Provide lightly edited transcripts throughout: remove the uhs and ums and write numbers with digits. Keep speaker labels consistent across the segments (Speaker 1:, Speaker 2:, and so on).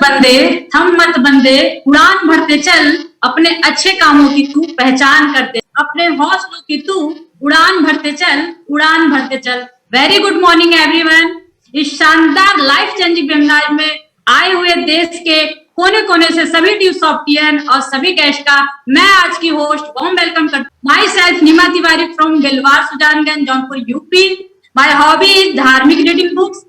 Speaker 1: बंदे, थम मत बंदे, उड़ान भरते चल, अपने अच्छे कामों की तू पहचान करते, अपने हौसलों की तू उड़ान भरते चल, उड़ान भरते चल। Very good morning everyone. इस शानदार लाइफ चेंजिंग वेबिनार में आए हुए देश के कोने कोने से सभी ड्यू सॉफ्टवेयर और सभी गेस्ट का मैं आज की होस्ट वार्म वेलकम करती हूँ। My self Neema Tiwari from Bilwar Sujanganj Jaunpur UP. My hobby is धार्मिक रीडिंग बुक्स।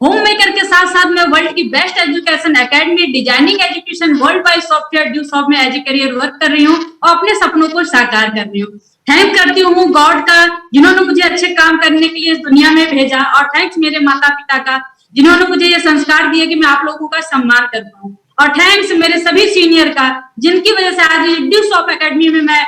Speaker 1: होम मेकर के साथ साथ मैं वर्ल्ड की best education academy designing education world wide software due soft में एज ए करियर वर्क कर रही हूँ और अपने सपनों को साकार कर रही हूँ। थैंक करती हूँ गॉड का जिन्होंने मुझे अच्छे काम करने के लिए इस दुनिया में भेजा, और थैंक्स मेरे माता पिता का जिन्होंने मुझे ये संस्कार दिए कि मैं आप लोगों का सम्मान कर पाऊँ, और थैंक्स मेरे सभी सीनियर का जिनकी वजह से आज ड्यू सॉफ्ट एकेडमी में मैं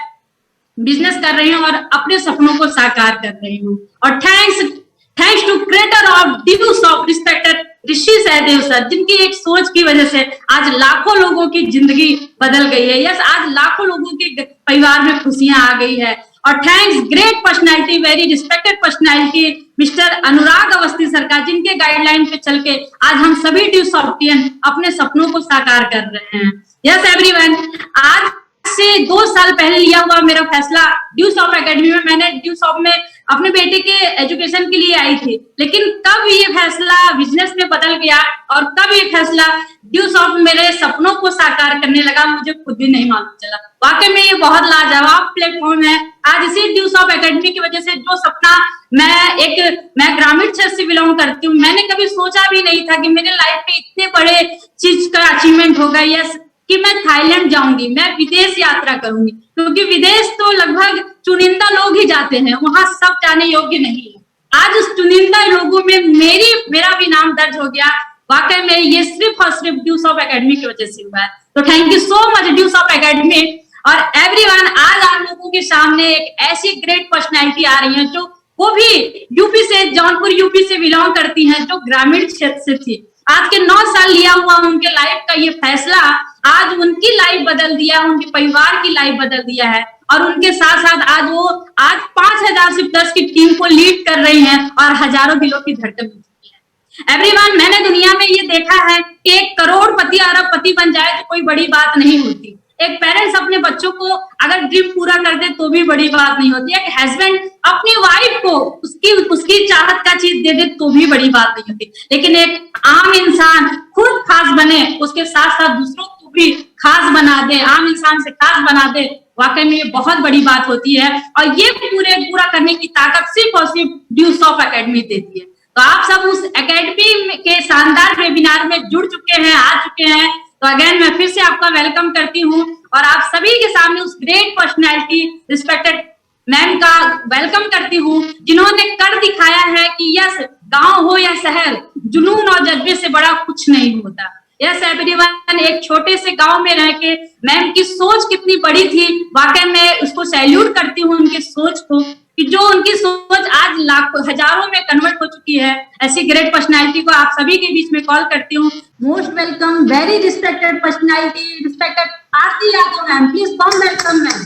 Speaker 1: बिजनेस कर रही हूँ और अपने सपनों को साकार कर रही हूँ। और thanks to creator of due soft respected Rishi Sahdev sir, जिनकी एक सोच की वजह से आज लाखों लोगों की जिंदगी बदल गई है। यस, आज लाखों लोगों के परिवार में खुशियां आ गई है। और thanks great personality, very respected personality mister Anurag Awasthi sir का, जिनके गाइडलाइन पे चल के आज हम सभी ड्यू सॉफ्टियन अपने सपनों को साकार कर रहे हैं। यस एवरीवन, आज से 2 साल पहले लिया हुआ मेरा फैसला ड्यू सॉफ्ट एकेडमी में, मैंने ड्यू सॉफ्ट में अपने बेटे के एजुकेशन के लिए आई थी, लेकिन कब ये फैसला बिजनेस में बदल गया और कब ये फैसला ड्यू सॉफ्ट मेरे सपनों को साकार करने लगा, मुझे खुद भी नहीं मालूम चला। वाकई में ये बहुत लाजवाब प्लेटफॉर्म है। आज इसी ड्यू सॉफ्ट एकेडमी की वजह से जो सपना मैं ग्रामीण क्षेत्र से बिलोंग करती हूँ, मैंने कभी सोचा भी नहीं था कि मेरे लाइफ में इतने बड़े चीज का अचीवमेंट होगा। यस, कि मैं थाईलैंड जाऊंगी, मैं विदेश यात्रा करूंगी, क्योंकि विदेश तो लगभग चुनिंदा लोग ही जाते हैं, वहां सब जाने योग्य नहीं है। आज उस चुनिंदा लोगों में मेरा भी नाम दर्ज हो गया। वाकई में ये सिर्फ और सिर्फ ड्यू सॉफ्ट एकेडमी की वजह से हुआ है। तो thank you so much due soft academy. और एवरीवन, आज आप लोगों के सामने एक ऐसी ग्रेट पर्सनैलिटी आ रही है जो वो भी यूपी से, जौनपुर यूपी से बिलोंग करती हैं, जो ग्रामीण क्षेत्र से थी। आज के 9 साल लिया हुआ उनके लाइफ का ये फैसला आज उनकी लाइफ बदल दिया, उनके परिवार की लाइफ बदल दिया है। और उनके साथ साथ आज 5000 से प्लस की टीम को लीड कर रही हैं और हजारों दिलों की धड़कन बन चुकी है। एवरीवन, मैंने दुनिया में ये देखा है कि 1 करोड़पति अरबपति बन जाए तो कोई बड़ी बात नहीं होती। एक पेरेंट्स अपने बच्चों को अगर ड्रीम पूरा कर दे तो भी बड़ी बात नहीं होती। एक हस्बैंड अपनी वाइफ को उसकी चाहत का चीज दे दे तो भी बड़ी बात नहीं होती। लेकिन एक आम इंसान खुद खास बने, उसके साथ साथ दूसरों को भी खास बना दे, आम इंसान से खास बना दे, वाकई में ये बहुत बड़ी बात होती है। और ये पूरा करने की ताकत सिर्फ और सिर्फ ड्यू सॉफ्ट एकेडमी देती है। तो आप सब उस एकेडमी के शानदार वेबिनार में जुड़ चुके हैं, आ चुके हैं। तो अगेन मैं फिर से आपका वेलकम करती हूँ और आप सभी के सामने उस ग्रेट पर्सनैलिटी रिस्पेक्टेड मैम का वेलकम करती हूँ, जिन्होंने कर दिखाया है कि यस, गांव हो या शहर, जुनून और जज्बे से बड़ा कुछ नहीं होता। यस एवरीवन, एक छोटे से गांव में रह के मैम की सोच कितनी बड़ी थी। वाकई में उसको सैल्यूट करती हूँ उनकी सोच को, कि जो उनकी सोच आज लाखों हजारों में कन्वर्ट हो चुकी है। ऐसी ग्रेट पर्सनैलिटी को आप सभी के बीच में कॉल करती हूँ। Most welcome, very respected personality, respected Aarti Yadav ma'am, please warm welcome ma'am.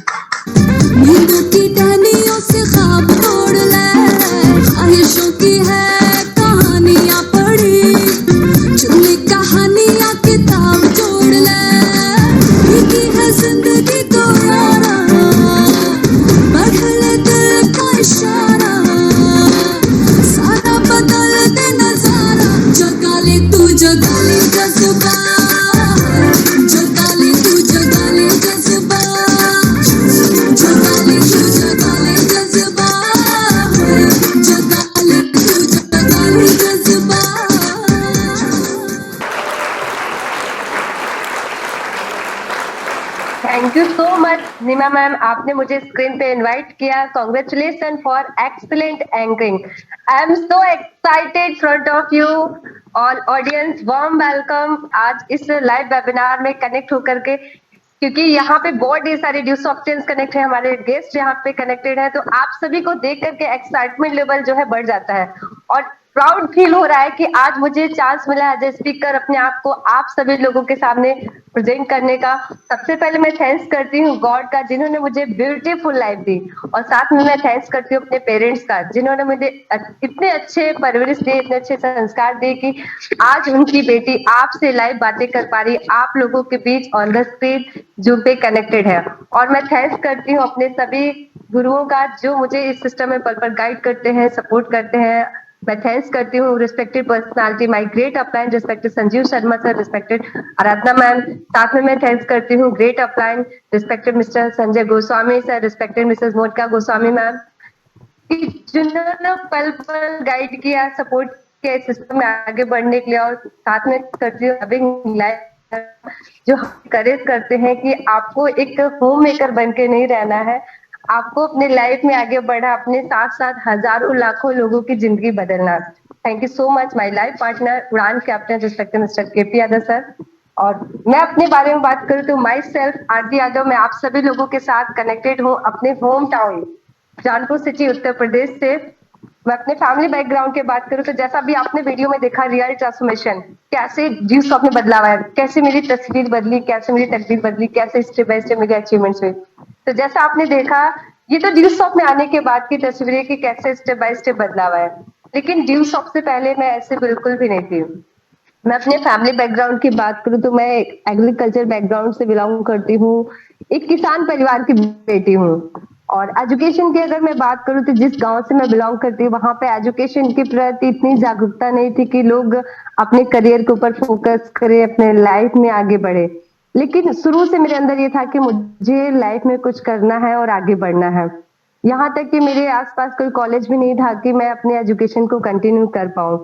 Speaker 1: से ख्वाब तोड़ ले, आहिशों की है कहानियां पढ़ी, चुनने कहानियां किताब जोड़ ले, लिखी है जिंदगी को यारा, बढ़ ले दिल का इशारा, सारा बदल दे नजारा, जगा ले तू जगा ले जज्बा, जगा ले तू जगा ले जज्बा, जगा ले तू जगा ले जज्बा, जगा ले तू जगा ले जज्बा।
Speaker 2: Thank you so much Neema ma'am, आपने मुझे स्क्रीन पे इनवाइट किया। Congratulation for excellent anchoring. I am so excited front of you all audience, warm welcome आज इस लाइव वेबिनार में कनेक्ट होकर के, क्योंकि यहाँ पे बहुत ढेर सारे ड्यू सॉफ्टवेयर कनेक्ट है, हमारे गेस्ट यहाँ पे कनेक्टेड है, तो आप सभी को देख करके एक्साइटमेंट लेवल जो है बढ़ जाता है। और प्राउड फील हो रहा है कि आज मुझे चांस मिला है एज ए स्पीकर अपने आप को आप सभी लोगों के सामने प्रेजेंट करने का। सबसे पहले मैं थैंक्स करती हूँ गॉड का, जिन्होंने मुझे ब्यूटीफुल लाइफ दी, और साथ में मैं थैंक्स करती हूँ अपने पेरेंट्स का, जिन्होंने मुझे इतने अच्छे परवरिश दिए, इतने अच्छे संस्कार दिए कि आज उनकी बेटी आपसे लाइव बातें कर पा रही, आप लोगों के बीच ऑन द स्क्रीन जूम पे कनेक्टेड है। और मैं थैंक्स करती हूँ अपने सभी गुरुओं का, जो मुझे इस सिस्टम में पल पल गाइड करते हैं, सपोर्ट करते हैं। मैं थैंक्स करती हूँ respected personality, my great upline, respected Sanjeev Sharma sir, respected Aradhana ma'am. साथ में मैं थैंक्स करती हूँ great upline, respected Mr Sanjay Goswami sir, respected Mrs Monica Goswami ma'am, जिन्होंने पल पल गाइड किया, सपोर्ट किया इस सिस्टम में आगे बढ़ने के लिए। और साथ में करती हूँ लविंग लाइफ, जो करेज करते हैं कि आपको एक होम मेकर बन के नहीं रहना है, आपको अपने लाइफ में आगे बढ़ा, अपने साथ साथ हजारों लाखों लोगों की जिंदगी बदलना। Thank you so much my life partner Udaan captain respected mister K P Yadav sir. और मैं अपने बारे में बात करूँ तो माई सेल्फ आरती यादव, मैं आप सभी लोगों के साथ कनेक्टेड हूँ अपने home town Janpur city Uttar Pradesh से। मैं अपने फैमिली बैकग्राउंड की बात करूं तो जैसा भी आपने वीडियो में देखा, रियल ट्रांसफॉर्मेशन कैसे जीव शॉप में बदलाव आया, कैसे मेरी तस्वीर बदली, कैसे मेरी तकदीर बदली, कैसे स्टेप बाय स्टेप मेरे अचीवमेंट्स हुए। तो जैसा आपने देखा, ये तो जीव शॉप में आने के बाद की तस्वीरें कि कैसे स्टेप बाय स्टेप बदलाव आया, लेकिन जीव शॉप से पहले मैं ऐसे बिल्कुल भी नहीं थी। मैं अपने फैमिली बैकग्राउंड की बात करूं तो मैं एग्रीकल्चर बैकग्राउंड से बिलोंग करती हूँ, एक किसान परिवार की बेटी हूँ। और एजुकेशन की अगर मैं बात करूं तो जिस गांव से मैं बिलोंग करती हूँ वहां पे एजुकेशन के प्रति इतनी जागरूकता नहीं थी कि लोग अपने करियर के ऊपर फोकस करें, अपने लाइफ में आगे बढ़े। लेकिन शुरू से मेरे अंदर ये था कि मुझे लाइफ में कुछ करना है और आगे बढ़ना है। यहाँ तक कि मेरे आसपास कोई कॉलेज भी नहीं था कि मैं अपने एजुकेशन को कंटिन्यू कर पाऊं।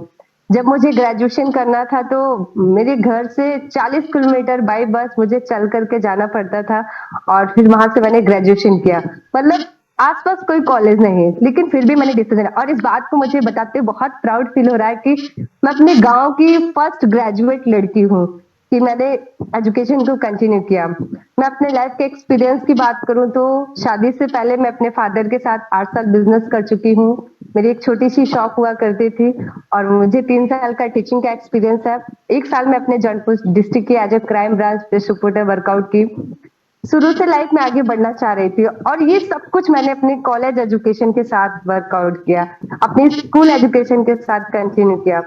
Speaker 2: जब मुझे ग्रेजुएशन करना था तो मेरे घर से 40 किलोमीटर बाई बस मुझे चल करके जाना पड़ता था, और फिर वहां से मैंने ग्रेजुएशन किया। मतलब आसपास कोई कॉलेज नहीं है, लेकिन फिर भी मैंने डिसीजन, और इस बात को मुझे बताते हुए बहुत प्राउड फील हो रहा है कि मैं अपने गांव की फर्स्ट ग्रेजुएट लड़की हूँ कि मैंने एजुकेशन को कंटिन्यू किया। मैं अपने लाइफ के एक्सपीरियंस की बात करूं तो शादी से पहले मैं अपने फादर के साथ 8 साल बिजनेस कर चुकी हूँ। मेरी एक छोटी सी शॉप हुआ करती थी, और मुझे 3 साल का टीचिंग का एक्सपीरियंस है। 1 साल में अपने जौनपुर डिस्ट्रिक्ट की as a crime branch reporter workout की। शुरू से लाइफ में आगे बढ़ना चाह रही थी, और ये सब कुछ मैंने अपने कॉलेज एजुकेशन के साथ वर्कआउट किया, अपनी स्कूल एजुकेशन के साथ कंटिन्यू किया।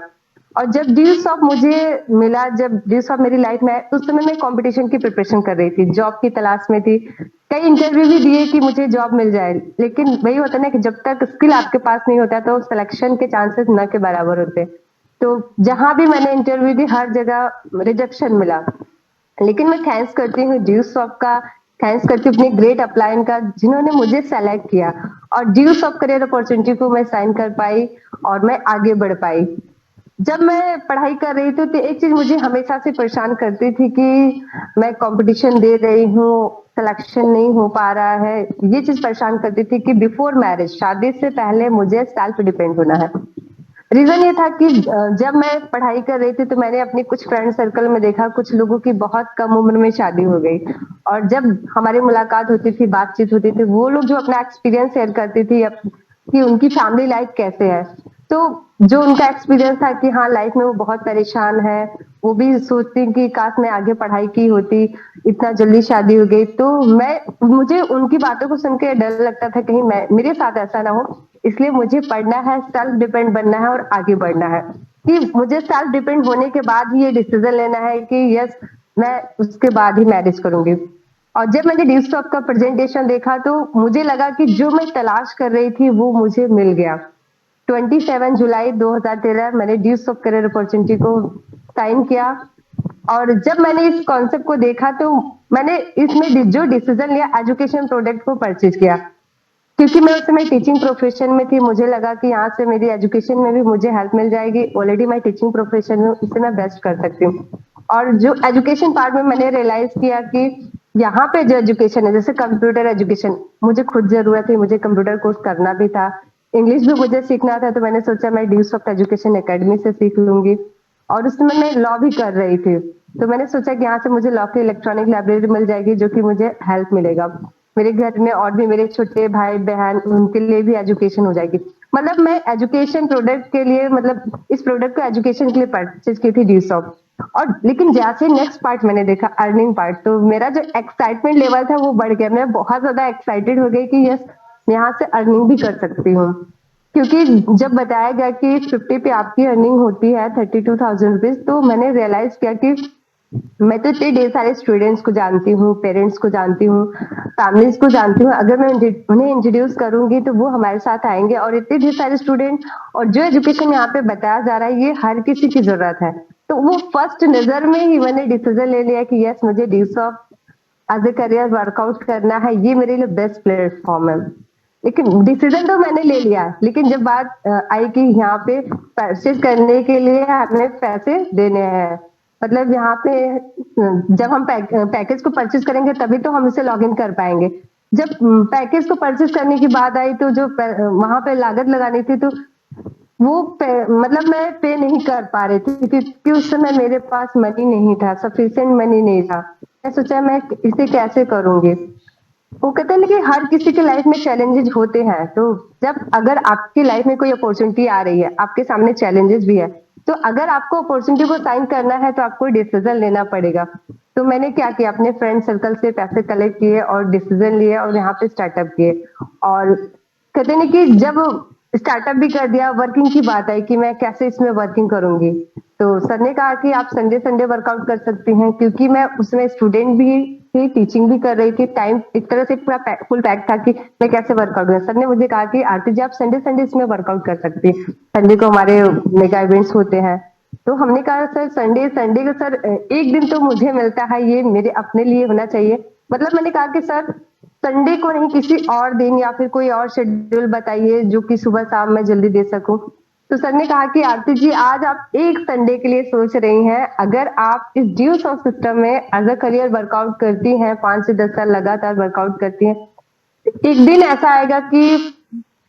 Speaker 2: और जब ड्यू शॉप मुझे मिला, जब ड्यू शॉप मेरी लाइफ में आया, तो उस समय मैं कंपटीशन की प्रिपरेशन कर रही थी, जॉब की तलाश में थी। कई इंटरव्यू भी दिए कि मुझे जॉब मिल जाए, लेकिन वही होता ना कि जब तक स्किल आपके पास नहीं होता तो सिलेक्शन के चांसेस न के बराबर होते। तो जहां भी मैंने इंटरव्यू दी हर जगह रिजेक्शन मिला। लेकिन मैं थैंक्स करती हूँ ड्यू शॉप का, थैंक्स करती हूँ अपने ग्रेट अपलाइन का, जिन्होंने मुझे सेलेक्ट किया, और ड्यू शॉप करियर अपॉर्चुनिटी को मैं साइन कर पाई और मैं आगे बढ़ पाई। जब मैं पढ़ाई कर रही थी तो एक चीज मुझे हमेशा से परेशान करती थी कि मैं कंपटीशन दे रही हूँ, सिलेक्शन नहीं हो पा रहा है। ये चीज परेशान करती थी कि बिफोर मैरिज, शादी से पहले मुझे सेल्फ डिपेंड होना है। रीजन ये था कि जब मैं पढ़ाई कर रही थी तो मैंने अपने कुछ फ्रेंड सर्कल में देखा कुछ लोगों की बहुत कम उम्र में शादी हो गई, और जब हमारी मुलाकात होती थी, बातचीत होती थी, वो लोग जो अपना एक्सपीरियंस शेयर करती थी कि उनकी फैमिली लाइफ कैसे है, तो जो उनका एक्सपीरियंस था कि हाँ लाइफ में वो बहुत परेशान है, वो भी सोचती कि काश मैं आगे पढ़ाई की होती, इतना जल्दी शादी हो गई। तो मुझे उनकी बातों को सुन के डर लगता था कहीं मैं मेरे साथ ऐसा ना हो। इसलिए मुझे पढ़ना है, सेल्फ डिपेंड बनना है और आगे बढ़ना है, कि मुझे सेल्फ डिपेंड होने के बाद ही ये डिसीजन लेना है कि यस मैं उसके बाद ही मैरिज करूंगी। और जब मैंने डी स्टॉप का प्रेजेंटेशन देखा तो मुझे लगा कि जो मैं तलाश कर रही थी वो मुझे मिल गया। 27 जुलाई 2013 मैंने ड्यूस ऑफ करियर अपॉर्चुनिटी को साइन किया। और जब मैंने इस कॉन्सेप्ट को देखा तो मैंने इसमें जो डिसीजन लिया, एजुकेशन प्रोडक्ट को परचेज किया, क्योंकि मैं उस समय टीचिंग प्रोफेशन में थी। मुझे लगा कि यहाँ से मेरी एजुकेशन में भी मुझे हेल्प मिल जाएगी, ऑलरेडी मैं टीचिंग प्रोफेशन में, इसे मैं बेस्ट कर सकती हूँ। और जो एजुकेशन पार्ट में मैंने रियलाइज किया कि यहाँ पे जो एजुकेशन है, जैसे कंप्यूटर एजुकेशन, मुझे खुद जरूरत है, मुझे कंप्यूटर कोर्स करना भी था, इंग्लिश भी मुझे सीखना था, तो मैंने सोचा मैं ड्यू सॉफ्ट एजुकेशन एकेडमी से सीख लूंगी। और उस समय मैं लॉ भी कर रही थी, तो मैंने सोचा कि यहाँ से मुझे लॉ की इलेक्ट्रॉनिक लाइब्रेरी मिल जाएगी, जो कि मुझे हेल्प मिलेगा। मेरे घर में और भी मेरे छोटे भाई बहन, उनके लिए भी एजुकेशन हो जाएगी। मतलब मैं एजुकेशन प्रोडक्ट के लिए, मतलब इस प्रोडक्ट को एजुकेशन के लिए परचेज की थी ड्यू शॉप। और लेकिन जैसे नेक्स्ट पार्ट मैंने देखा अर्निंग पार्ट, तो मेरा जो एक्साइटमेंट लेवल था वो बढ़ गया। मैं बहुत ज्यादा एक्साइटेड हो गई कि यस, यहाँ से अर्निंग भी कर सकती हूँ। क्योंकि जब बताया गया कि 50 पे आपकी अर्निंग होती है 32,000 रुपीज, तो मैंने रियलाइज किया कि मैं तो इतने ढेर सारे स्टूडेंट्स को जानती हूँ, पेरेंट्स को जानती हूँ, फैमिलीज को जानती हूँ। अगर मैं उन्हें इंट्रोड्यूस करूंगी तो वो हमारे साथ आएंगे, और इतने ढेर सारे स्टूडेंट, और जो एजुकेशन यहाँ पे बताया जा रहा है ये हर किसी की जरूरत है। तो वो फर्स्ट नजर में ही मैंने डिसीजन ले लिया कि यस, मुझे Dusoft as a career workout करना है, ये मेरे लिए बेस्ट प्लेटफॉर्म है। लेकिन डिसीजन तो मैंने ले लिया, लेकिन जब बात आई कि यहाँ पे परचेज करने के लिए हमें पैसे देने हैं, मतलब यहाँ पे जब हम पैकेज को परचेज करेंगे तभी तो हम इसे लॉग इन कर पाएंगे। जब पैकेज को परचेज करने की बात आई तो जो वहां पे लागत लगानी थी, तो वो मतलब मैं पे नहीं कर पा रही थी, क्योंकि उस समय मेरे पास मनी नहीं था, सफिशिएंट मनी नहीं था। मैं सोचा मैं इसे कैसे करूंगी। वो कहते हैं ना कि हर किसी के लाइफ में चैलेंजेस होते हैं, तो जब अगर आपकी लाइफ में कोई अपॉर्चुनिटी आ रही है, आपके सामने चैलेंजेस भी है, तो अगर आपको अपॉर्चुनिटी को साइन करना है तो आपको डिसीजन लेना पड़ेगा। तो मैंने क्या किया, अपने फ्रेंड सर्कल से पैसे कलेक्ट किए और डिसीजन लिए और यहाँ पे स्टार्टअप किए। और कहते नहीं कि जब स्टार्टअप भी कर दिया, वर्किंग की बात आई कि मैं कैसे इसमें वर्किंग करूंगी, तो सर ने कहा कि आप संडे संडे वर्कआउट कर सकती हैं, क्योंकि मैं उसमें स्टूडेंट भी थी, टीचिंग भी कर रही थी, टाइम एक तरह से पूरा फुल पैक था कि मैं कैसे वर्कआउट करूँ। सर ने मुझे कहा कि आरती जी, आप संडे संडे इसमें वर्कआउट कर सकती हैं, संडे को हमारे मेगा इवेंट्स होते हैं। तो हमने कहा सर, संडे संडे को सर एक दिन तो मुझे मिलता है, ये मेरे अपने लिए होना चाहिए। मतलब मैंने कहा कि सर, संडे को नहीं, किसी और दिन या फिर कोई और शेड्यूल बताइए जो कि सुबह शाम मैं जल्दी दे सकूं। तो सर ने कहा कि आरती जी, आज आप एक संडे के लिए सोच रही हैं, अगर आप इस ड्यू सॉफ्ट सिस्टम में एज अ करियर वर्कआउट करती हैं, 5 से 10 साल लगातार वर्कआउट करती हैं, एक दिन ऐसा आएगा कि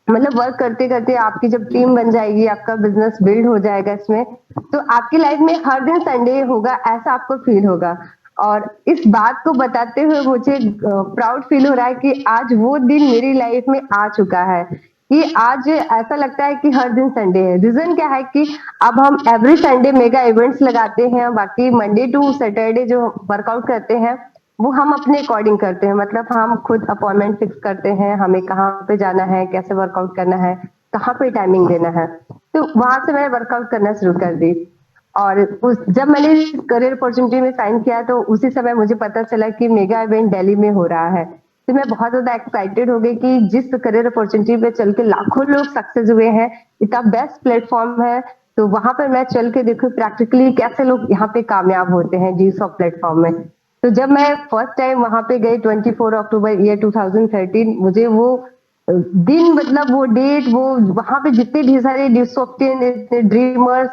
Speaker 2: मतलब वर्क करते करते आपकी जब टीम बन जाएगी, आपका बिजनेस बिल्ड हो जाएगा इसमें, तो आपकी लाइफ में हर दिन संडे होगा, ऐसा आपको फील होगा। और इस बात को बताते हुए मुझे प्राउड फील हो रहा है कि आज वो दिन मेरी लाइफ में आ चुका है, कि आज ऐसा लगता है कि हर दिन संडे है। रीजन क्या है कि अब हम एवरी संडे मेगा इवेंट्स लगाते हैं, बाकी मंडे टू सैटरडे जो वर्कआउट करते हैं वो हम अपने अकॉर्डिंग करते हैं। मतलब हम खुद अपॉइंटमेंट फिक्स करते हैं, हमें कहाँ पे जाना है, कैसे वर्कआउट करना है, कहाँ पे टाइमिंग देना है। तो वहां से मैंने वर्कआउट करना शुरू कर दी। और जब मैंने करियर अपॉर्चुनिटी में साइन किया तो उसी समय मुझे पता चला कि मेगा इवेंट दिल्ली में हो रहा है। तो मैं बहुत ज्यादा एक्साइटेड हो गई कि जिस करियर अपॉर्चुनिटी पे चल के लाखों लोग सक्सेस हुए हैं, इतना बेस्ट प्लेटफॉर्म है, तो वहां पर मैं चल के देखूं प्रैक्टिकली कैसे लोग यहाँ पे कामयाब होते हैं जी सॉफ्ट प्लेटफॉर्म में। तो जब मैं फर्स्ट टाइम वहां पे गई 24 अक्टूबर ईयर 2013, मुझे वो दिन, मतलब वो डेट, वो वहां पे जितने भी सारे डिसऑप्टेन, इतने ड्रीमर्स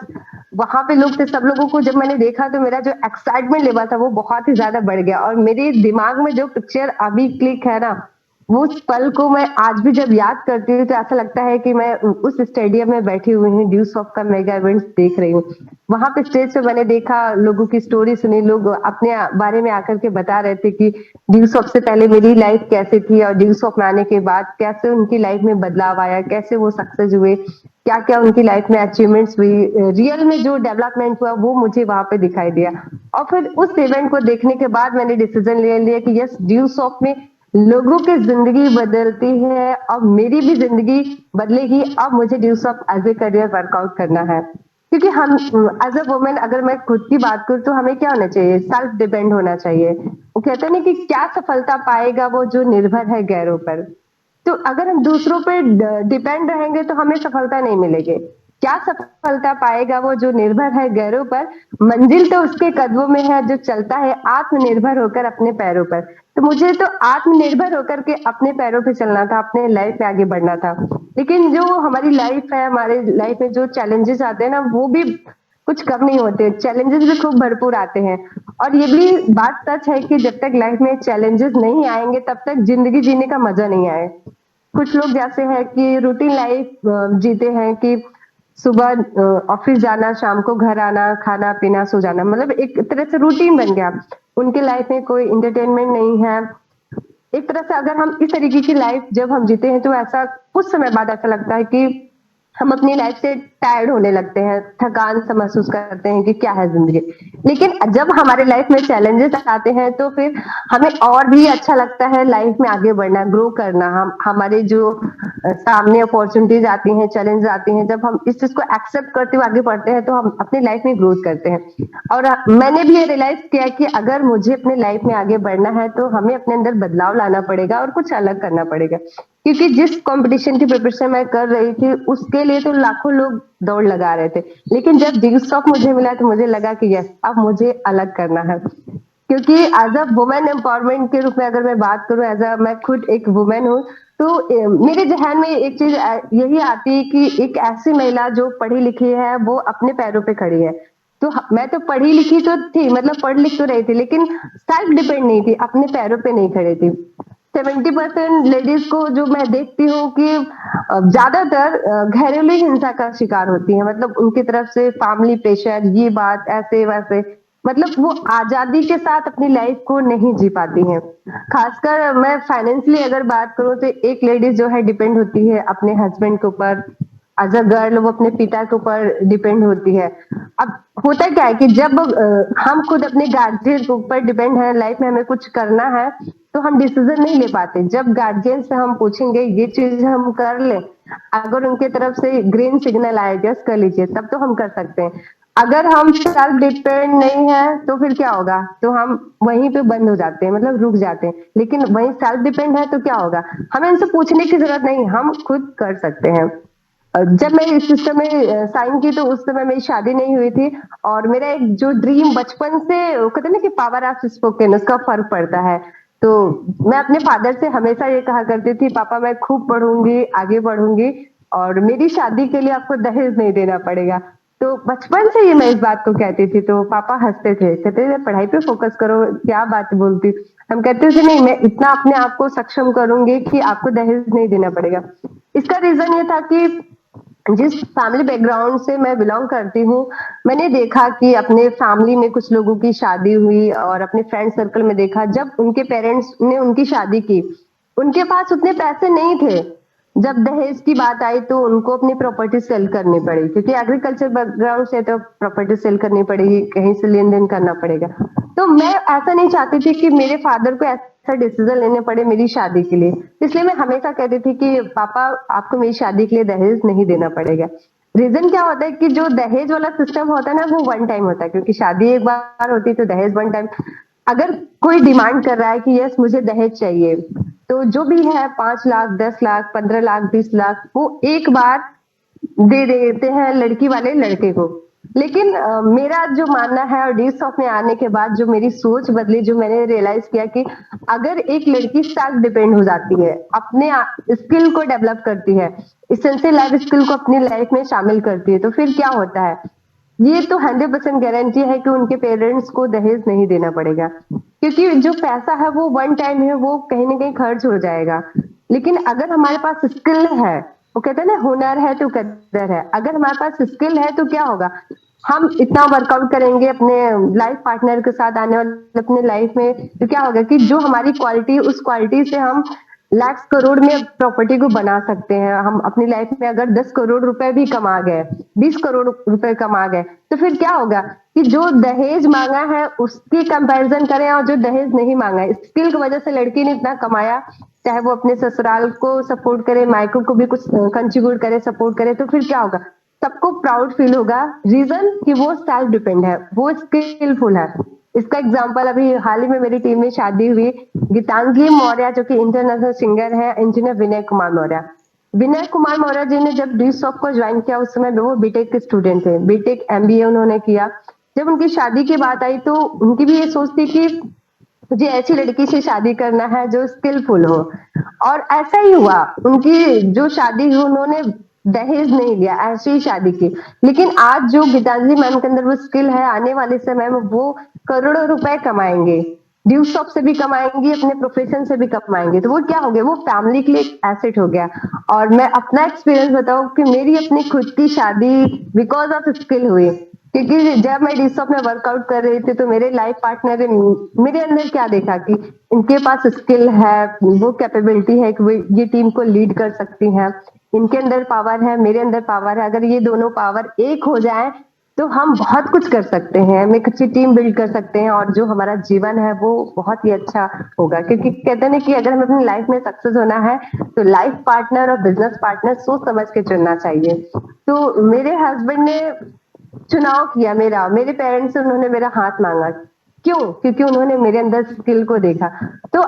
Speaker 2: वहां पे लोग थे, सब लोगों को जब मैंने देखा तो मेरा जो एक्साइटमेंट लेवल था वो बहुत ही ज्यादा बढ़ गया। और मेरे दिमाग में जो पिक्चर अभी क्लिक है ना, वो उस पल को मैं आज भी जब याद करती हूँ तो ऐसा लगता है कि मैं उस स्टेडियम में बैठी हुई हूँ, ड्यूस ऑफ का मेगा इवेंट्स देख रही हूँ। वहां पे स्टेज पे मैंने देखा, लोगों की स्टोरी सुनी, लोग अपने बारे में आकर के बता रहे थे कि ड्यूस ऑफ से पहले मेरी लाइफ कैसे थी और ड्यूस ऑफ में आने के बाद कैसे उनकी लाइफ में बदलाव आया, कैसे वो सक्सेस हुए, क्या क्या उनकी लाइफ में अचीवमेंट्स हुई, रियल में जो डेवलपमेंट हुआ वो मुझे वहां पे दिखाई दिया। और फिर उस इवेंट को देखने के बाद मैंने डिसीजन ले लिया कि यस, ड्यूस ऑफ में लोगों की जिंदगी बदलती है, अब मेरी भी जिंदगी बदलेगी। अब मुझे Dusoft as a career workout करना है, क्योंकि हम एज अ वुमेन, अगर मैं खुद की बात करूं तो हमें क्या होना चाहिए, सेल्फ डिपेंड होना चाहिए। वो कहते हैं ना कि क्या सफलता पाएगा वो जो निर्भर है गैरों पर। तो अगर हम दूसरों पे डिपेंड रहेंगे तो हमें सफलता नहीं मिलेगी। क्या सफलता पाएगा वो जो निर्भर है गैरों पर, मंजिल तो उसके कदमों में है जो चलता है आत्मनिर्भर होकर अपने पैरों पर। तो मुझे तो आत्मनिर्भर होकर के अपने पैरों पे चलना था, अपने लाइफ में आगे बढ़ना था। लेकिन जो हमारी लाइफ है, हमारे लाइफ में जो चैलेंजेस आते हैं ना, वो भी कुछ कम नहीं होते, चैलेंजेस भी खूब भरपूर आते हैं। और ये भी बात सच है कि जब तक लाइफ में चैलेंजेस नहीं आएंगे तब तक जिंदगी जीने का मजा नहीं आए। कुछ लोग जैसे है कि रूटीन लाइफ जीते हैं, कि सुबह ऑफिस जाना, शाम को घर आना, खाना पीना, सो जाना, मतलब एक तरह से रूटीन बन गया। उनके लाइफ में कोई इंटरटेनमेंट नहीं है। एक तरह से अगर हम इस तरीके की लाइफ जब हम जीते हैं तो ऐसा कुछ समय बाद ऐसा लगता है कि हम अपनी लाइफ से टायर्ड होने लगते हैं, थकान सा महसूस करते हैं कि क्या है जिंदगी। लेकिन जब हमारे लाइफ में चैलेंजेस आते हैं तो फिर हमें और भी अच्छा लगता है लाइफ में आगे बढ़ना, ग्रो करना। हम हमारे जो सामने अपॉर्चुनिटीज आती हैं, चैलेंज आती हैं, जब हम इस चीज को एक्सेप्ट करते हुए आगे बढ़ते हैं तो हम अपनी लाइफ में ग्रोथ करते हैं। और मैंने भी ये रियलाइज किया कि अगर मुझे अपने लाइफ में आगे बढ़ना है तो हमें अपने अंदर बदलाव लाना पड़ेगा और कुछ अलग करना पड़ेगा। क्योंकि जिस कंपटीशन की प्रिपरेशन मैं कर रही थी उसके लिए तो लाखों लोग दौड़ लगा रहे थे, लेकिन जब डी स्टॉप मुझे मिला तो मुझे लगा कि यस, अब मुझे अलग करना है। क्योंकि एज अ वुमेन एम्पावरमेंट के रूप में अगर मैं बात करूं, एज अ मैं खुद एक वुमेन हूँ, तो मेरे जहन में एक चीज यही आती है कि एक ऐसी महिला जो पढ़ी लिखी है वो अपने पैरों पे खड़ी है। तो मैं तो पढ़ी लिखी तो थी, मतलब पढ़ लिख तो रही थी, लेकिन सेल्फ डिपेंड नहीं थी, अपने पैरों पे नहीं खड़ी थी। 70% लेडीज को जो मैं देखती हूँ कि ज्यादातर घरेलू हिंसा का शिकार होती है। मतलब उनकी तरफ से फैमिली प्रेशर, ये बात ऐसे वैसे, मतलब वो आजादी के साथ अपनी लाइफ को नहीं जी पाती हैं। खासकर मैं फाइनेंशियली अगर बात करूँ तो एक लेडीज जो है डिपेंड होती है अपने हस्बैंड के ऊपर, एज अ गर्ल वो अपने पिता के ऊपर डिपेंड होती है। अब होता क्या है कि जब हम खुद अपने गार्जियन के ऊपर डिपेंड है, लाइफ में हमें कुछ करना है तो हम डिसीजन नहीं ले पाते। जब गार्जियन से हम पूछेंगे ये चीज हम कर ले, अगर उनके तरफ से ग्रीन सिग्नल आए जस्ट कर लीजिए, तब तो हम कर सकते हैं। अगर हम सेल्फ डिपेंड नहीं है तो फिर क्या होगा, तो हम वहीं पे बंद हो जाते हैं, मतलब रुक जाते हैं। लेकिन वहीं सेल्फ डिपेंड है तो क्या होगा, हमें उनसे पूछने की जरूरत नहीं, हम खुद कर सकते हैं। जब मैं इस सिस्टम में साइन की तो उस समय मेरी शादी नहीं हुई थी, और मेरा एक जो ड्रीम बचपन से, वो कहते हैं ना कि पावर ऑफ स्पोकन, उसका फर्क पड़ता है। तो मैं अपने फादर से हमेशा ये कहा करती थी, पापा मैं खूब पढ़ूंगी, आगे बढ़ूंगी, और मेरी शादी के लिए आपको दहेज नहीं देना पड़ेगा। तो बचपन से ही मैं इस बात को कहती थी, तो पापा हंसते थे, कहते थे पढ़ाई पे फोकस करो, क्या बात बोलती। हम कहते थे नहीं, मैं इतना अपने आप को सक्षम करूंगी कि आपको दहेज नहीं देना पड़ेगा। इसका रीजन ये था कि जिस फैमिली बैकग्राउंड से मैं बिलोंग करती हूँ, मैंने देखा कि अपने फैमिली में कुछ लोगों की शादी हुई, और अपने फ्रेंड सर्कल में देखा जब उनके पेरेंट्स ने उनकी शादी की, उनके पास उतने पैसे नहीं थे। जब दहेज की बात आई तो उनको अपनी प्रॉपर्टी सेल करनी पड़ी, क्योंकि एग्रीकल्चर बैकग्राउंड से तो प्रॉपर्टी सेल करनी पड़ेगी, कहीं से लेन देन करना पड़ेगा। तो मैं ऐसा नहीं चाहती थी कि मेरे फादर को ऐसा डिसीजन लेने पड़े मेरी शादी के लिए। इसलिए मैं हमेशा कहती थी कि पापा आपको मेरी शादी के लिए दहेज नहीं देना पड़ेगा। रीजन क्या होता है कि जो दहेज वाला सिस्टम होता है ना, वो वन टाइम होता है, क्योंकि शादी एक बार होती है तो दहेज वन टाइम। अगर कोई डिमांड कर रहा है कि यस मुझे दहेज चाहिए, तो जो भी है 5 लाख, 10 लाख, 15 लाख, 20 लाख, वो एक बार दे देते हैं लड़की वाले लड़के को। लेकिन मेरा जो मानना है, और डी सॉफ्ट में आने के बाद जो मेरी सोच बदली, जो मैंने रियलाइज किया कि अगर एक लड़की सेल्फ डिपेंड हो जाती है, अपने स्किल को डेवलप करती है, इसेंशियल लाइफ स्किल को अपनी लाइफ में शामिल करती है, तो फिर क्या होता है, ये तो 100% गारंटी है कि उनके पेरेंट्स को दहेज नहीं देना पड़ेगा। क्योंकि जो पैसा है वो वन टाइम है, वो कहीं ना कहीं खर्च हो जाएगा। लेकिन अगर हमारे पास स्किल है, वो कहते हैं ना हुनर है तो कदर है, अगर हमारे पास स्किल है तो क्या होगा, हम इतना वर्कआउट करेंगे अपने लाइफ पार्टनर के साथ आने वाले अपने लाइफ में, तो क्या होगा कि जो हमारी क्वालिटी, उस क्वालिटी से हम लाख करोड़ में प्रॉपर्टी को बना सकते हैं। हम अपनी लाइफ में अगर 10 करोड़ रुपए भी कमा गए, 20 करोड़ रुपए कमा गए, तो फिर क्या होगा कि जो दहेज मांगा है उसकी कंपैरिजन करें, और जो दहेज नहीं मांगा है, स्किल की वजह से लड़की ने इतना कमाया, चाहे वो अपने ससुराल को सपोर्ट करे, मायको को भी कुछ कंट्रीब्यूट करे, सपोर्ट करे, तो फिर क्या होगा, सबको प्राउड फील होगा। रीजन कि वो सेल्फ डिपेंड है, वो स्किलफुल है। इसका एग्जाम्पल अभी हाल ही में मेरी टीम में शादी हुई, गीतांजलि मौर्य जो कि इंटरनेशनल सिंगर है, इंजीनियर विनय कुमार मौर्य। विनय कुमार मौर्य जी ने जब डी सॉफ्ट को ज्वाइन किया, उस समय वो बीटेक के स्टूडेंट थे, बीटेक एमबीए उन्होंने किया। जब उनकी शादी की बात आई तो उनकी भी ये सोच थी कि मुझे ऐसी लड़की से शादी करना है जो स्किलफुल हो, और ऐसा ही हुआ। उनकी जो शादी हुई, उन्होंने दहेज नहीं लिया, ऐसे ही शादी की। लेकिन आज जो गीतांजलि मैम के अंदर वो स्किल है, आने वाले समय में वो करोड़ों रुपए कमाएंगे, ड्यू शॉप से भी कमाएंगे, अपने प्रोफेशन से भी कमाएंगे। तो वो क्या हो गया, वो फैमिली के लिए एक एसेट हो गया। और मैं अपना एक्सपीरियंस बताऊं कि मेरी अपनी खुद की शादी बिकॉज ऑफ स्किल हुई। क्योंकि जब मैं डिस्टॉप में वर्कआउट कर रही थी तो मेरे लाइफ पार्टनर ने मेरे अंदर क्या देखा कि इनके पास स्किल है, वो कैपेबिलिटी है कि वो ये टीम को लीड कर सकती हैं, इनके अंदर पावर है, मेरे अंदर पावर है, अगर ये दोनों पावर एक हो जाए तो हम बहुत कुछ कर सकते हैं, हम एक अच्छी टीम बिल्ड कर सकते हैं और जो हमारा जीवन है वो बहुत ही अच्छा होगा। क्योंकि कहते हैं ना कि अगर हमें अपनी लाइफ में सक्सेस होना है तो लाइफ पार्टनर और बिजनेस पार्टनर सोच समझ के चुनना चाहिए। तो मेरे हस्बैंड ने चुनाव किया मेरा, मेरे पेरेंट्स से उन्होंने मेरा हाथ मांगा। क्यों? क्योंकि उन्होंने मेरे अंदर स्किल को देखा। तो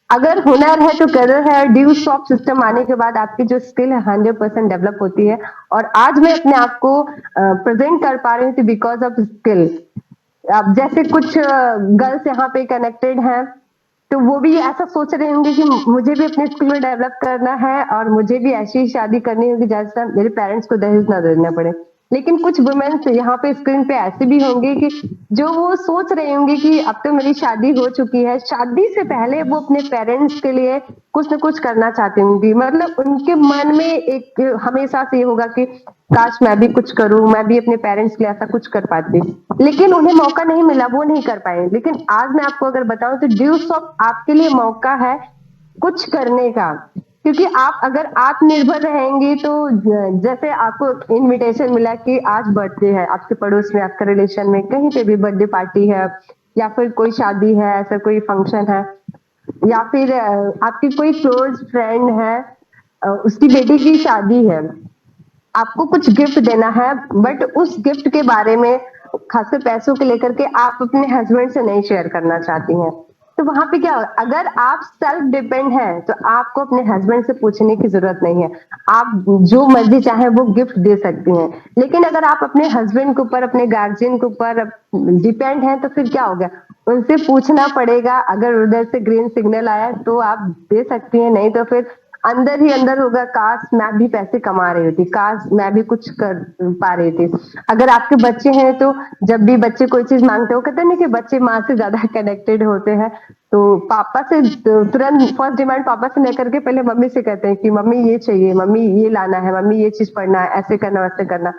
Speaker 2: अगर हुनर है तो कदर है, ड्यू शॉप सिस्टम आने के बाद आपकी जो स्किल है 100% डेवलप होती है। और आज मैं अपने आप को प्रेजेंट कर पा रही हूँ बिकॉज ऑफ स्किल। अब जैसे कुछ गर्ल्स यहाँ पे कनेक्टेड हैं तो वो भी ऐसा सोच रहे होंगे कि मुझे भी अपने स्किल में डेवलप करना है और मुझे भी ऐसी शादी करनी होगी जैसा मेरे पेरेंट्स को दहेज ना देना पड़े। लेकिन कुछ वुमेन्स यहाँ पे स्क्रीन पे ऐसे भी होंगे कि जो वो सोच रहे होंगे कि अब तो मेरी शादी हो चुकी है, शादी से पहले वो अपने पेरेंट्स के लिए कुछ न कुछ करना चाहती होंगी। मतलब उनके मन में एक हमेशा से ये होगा कि काश मैं भी कुछ करूं, मैं भी अपने पेरेंट्स के लिए ऐसा कुछ कर पाती। लेकिन उन्हें मौका नहीं मिला, वो नहीं कर पाए। लेकिन आज मैं आपको अगर बताऊं तो ड्यूस ऑफ आपके लिए मौका है कुछ करने का। क्योंकि आप अगर आत्मनिर्भर रहेंगे तो जैसे आपको इनविटेशन मिला कि आज बर्थडे है, आपके पड़ोस में, आपके रिलेशन में कहीं पे भी बर्थडे पार्टी है या फिर कोई शादी है, ऐसा कोई फंक्शन है, या फिर आपकी कोई क्लोज फ्रेंड है, उसकी बेटी की शादी है, आपको कुछ गिफ्ट देना है, बट उस गिफ्ट के बारे में खासकर पैसों को लेकर के आप अपने हस्बैंड से नहीं शेयर करना चाहती हैं। तो वहां पे क्या होगा? अगर आप सेल्फ डिपेंड हैं तो आपको अपने हस्बैंड से पूछने की जरूरत नहीं है, आप जो मर्जी चाहे वो गिफ्ट दे सकती हैं। लेकिन अगर आप अपने हस्बैंड के ऊपर, अपने गार्जियन के ऊपर डिपेंड हैं तो फिर क्या होगा? उनसे पूछना पड़ेगा। अगर उधर से ग्रीन सिग्नल आया तो आप दे सकती हैं, नहीं तो फिर अंदर ही अंदर होगा काश मैं भी पैसे कमा रही होती, काश मैं भी कुछ कर पा रही थी। अगर आपके बच्चे हैं तो जब भी बच्चे कोई चीज मांगते हो, कहते हैं ना कि बच्चे माँ से ज्यादा कनेक्टेड होते हैं। तो पापा से तुरंत फर्स्ट डिमांड पापा से लेकर के पहले मम्मी से कहते हैं कि मम्मी ये चाहिए, मम्मी ये लाना है, मम्मी ये चीज पढ़ना है, ऐसे करना वैसे करना।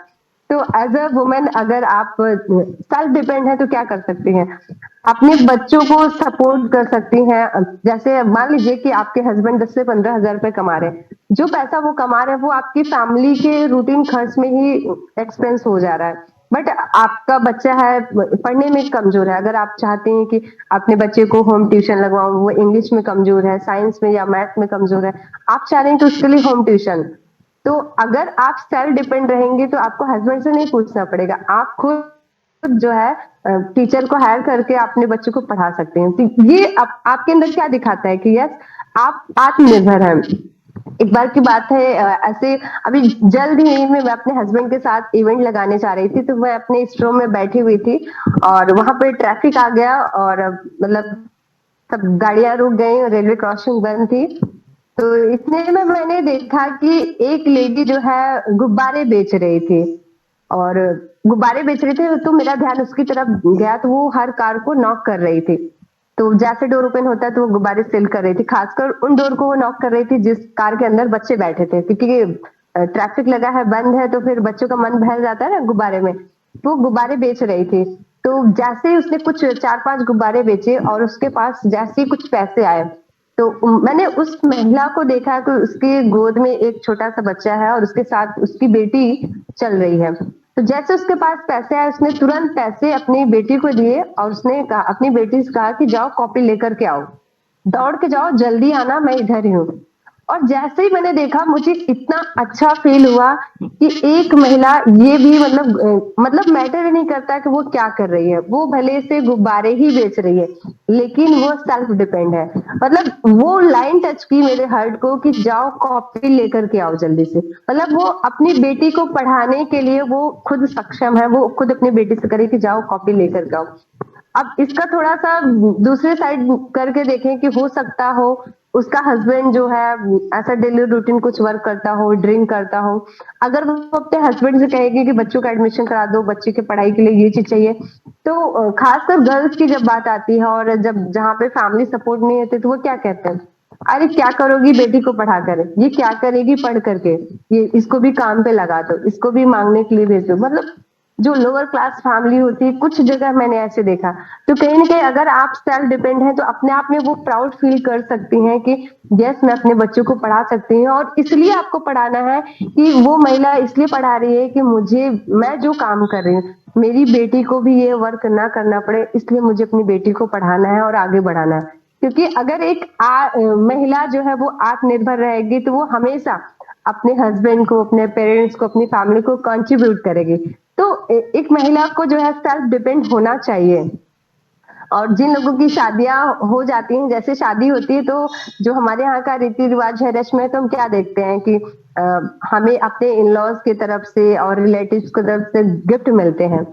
Speaker 2: तो एज अ वुमेन अगर आप सेल्फ डिपेंड है तो क्या कर सकती हैं? अपने बच्चों को सपोर्ट कर सकती हैं। जैसे मान लीजिए कि आपके हस्बैंड 10 से 15 हजार रुपए कमा रहे हैं, जो पैसा वो कमा रहे हैं वो आपकी फैमिली के रूटीन खर्च में ही एक्सपेंस हो जा रहा है। बट आपका बच्चा है पढ़ने में कमजोर है, अगर आप चाहते हैं कि अपने बच्चे को होम ट्यूशन लगवाओ, वो इंग्लिश में कमजोर है, साइंस में या मैथ में कमजोर है, आप चाह रहे हैं कि उसके लिए होम ट्यूशन, तो अगर आप सेल्फ डिपेंड रहेंगे तो आपको हस्बैंड से नहीं पूछना पड़ेगा, आप खुद जो है टीचर को हायर करके अपने बच्चों को पढ़ा सकते हैं। तो ये आपके अंदर क्या दिखाता है कि यस आप आत्मनिर्भर हैं। एक बार की बात है, ऐसे अभी जल्द ही में मैं अपने हस्बैंड के साथ इवेंट लगाने जा रही थी, तो मैं अपने स्टोर में बैठी हुई थी और वहां पे ट्रैफिक आ गया और मतलब सब गाड़ियां रुक गई और रेलवे क्रॉसिंग बंद थी। तो इतने में मैंने देखा कि एक लेडी जो है गुब्बारे बेच रही थी और गुब्बारे बेच रहे थे, तो मेरा ध्यान उसकी तरफ गया तो वो हर कार को नॉक कर रही थी। तो जैसे डोर ओपन होता है तो वो गुब्बारे सेल कर रही थी, खासकर उन डोर को वो नॉक कर रही थी जिस कार के अंदर बच्चे बैठे थे, क्योंकि ट्रैफिक लगा है, बंद है, तो फिर बच्चों का मन बहल जाता है ना गुब्बारे में। तो वो गुब्बारे बेच रही थी। तो जैसे ही उसने कुछ 4-5 गुब्बारे बेचे और उसके पास जैसे ही कुछ पैसे आए, तो मैंने उस महिला को देखा कि उसके गोद में एक छोटा सा बच्चा है और उसके साथ उसकी बेटी चल रही है। तो जैसे उसके पास पैसे आए, उसने तुरंत पैसे अपनी बेटी को दिए और उसने कहा, अपनी बेटी से कहा कि जाओ कॉपी लेकर के आओ, दौड़ के जाओ, जल्दी आना, मैं इधर ही हूँ। और जैसे ही मैंने देखा मुझे इतना अच्छा फील हुआ कि एक महिला ये भी मतलब मैटर ही नहीं करता कि वो क्या कर रही है, वो भले से गुब्बारे ही बेच रही है लेकिन वो सेल्फ डिपेंड है। मतलब वो लाइन टच की मेरे हार्ट को कि जाओ कॉपी लेकर के आओ जल्दी से। मतलब वो अपनी बेटी को पढ़ाने के लिए वो खुद सक्षम है, वो खुद अपनी बेटी से करे कि जाओ कॉपी लेकर के आओ। अब इसका थोड़ा सा दूसरे साइड करके देखें कि हो सकता हो उसका हस्बैंड जो है ऐसा डेली रूटीन कुछ वर्क करता हो, ड्रिंक करता हो। अगर वो अपने हस्बैंड से कहेगी कि बच्चों का एडमिशन करा दो, बच्चे की पढ़ाई के लिए ये चीज चाहिए, तो खासकर गर्ल्स की जब बात आती है और जब जहाँ पे फैमिली सपोर्ट नहीं होती तो वो क्या कहते हैं, अरे क्या करोगी बेटी को पढ़ा कर, ये क्या करेगी पढ़ करके, ये इसको भी काम पे लगा दो, इसको भी मांगने के लिए भेज दो। मतलब जो लोअर क्लास फैमिली होती है, कुछ जगह मैंने ऐसे देखा। तो कहीं ना कहीं अगर आप सेल्फ डिपेंड हैं तो अपने आप में वो प्राउड फील कर सकती हैं कि यस, मैं अपने बच्चों को पढ़ा सकती हूँ। और इसलिए आपको पढ़ाना है कि वो महिला इसलिए पढ़ा रही है कि मुझे, मैं जो काम कर रही हूँ, मेरी बेटी को भी ये वर्क ना करना पड़े, इसलिए मुझे अपनी बेटी को पढ़ाना है और आगे बढ़ाना है। क्योंकि अगर एक महिला जो है वो आत्मनिर्भर रहेगी तो वो हमेशा अपने हस्बैंड को, अपने पेरेंट्स को, अपनी फैमिली को कंट्रीब्यूट करेगी। तो एक महिला को जो है सेल्फ डिपेंड होना चाहिए। और जिन लोगों की शादियां हो जाती हैं, जैसे शादी होती है तो जो हमारे यहाँ का रीति रिवाज है, रस्म है, तो हम क्या देखते हैं कि हमें अपने इन लॉज की तरफ से और रिलेटिव्स की तरफ से गिफ्ट मिलते हैं।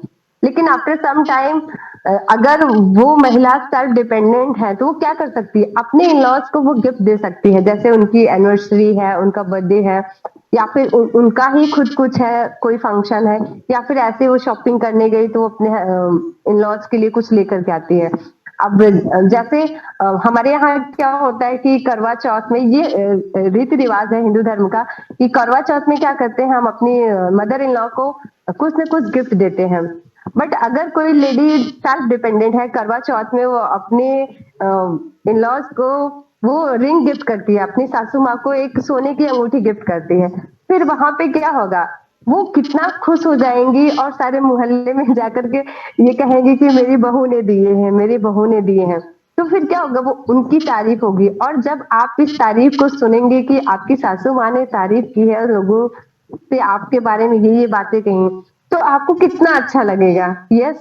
Speaker 2: लेकिन आफ्टर सम टाइम अगर वो महिला सेल्फ डिपेंडेंट है तो वो क्या कर सकती है, अपने इन लॉज को वो गिफ्ट दे सकती है। जैसे उनकी एनिवर्सरी है, उनका बर्थडे है, या फिर उनका ही खुद कुछ है, कोई फंक्शन है, या फिर ऐसे वो शॉपिंग करने गई तो वो अपने इन लॉज के लिए कुछ लेकर के आती है। अब जैसे हमारे यहाँ क्या होता है कि करवा चौथ में ये रीति रिवाज है हिंदू धर्म का, कि करवा चौथ में क्या करते हैं, हम अपनी मदर इन लॉ को कुछ न कुछ गिफ्ट देते हैं। बट अगर कोई लेडी सेल्फ डिपेंडेंट है, करवा चौथ में वो अपने इन लॉज को वो रिंग गिफ्ट करती है, अपनी सासू माँ को एक सोने की अंगूठी गिफ्ट करती है। फिर वहां पे क्या होगा, वो कितना खुश हो जाएंगी और सारे मोहल्ले में जाकर के ये कहेंगी कि मेरी बहू ने दिए हैं, मेरी बहू ने दिए हैं। तो फिर क्या होगा, वो उनकी तारीफ होगी। और जब आप इस तारीफ को सुनेंगे कि आपकी सासू माँ ने तारीफ की है, लोगों से आपके बारे में ये बातें कही, तो आपको कितना अच्छा लगेगा। यस,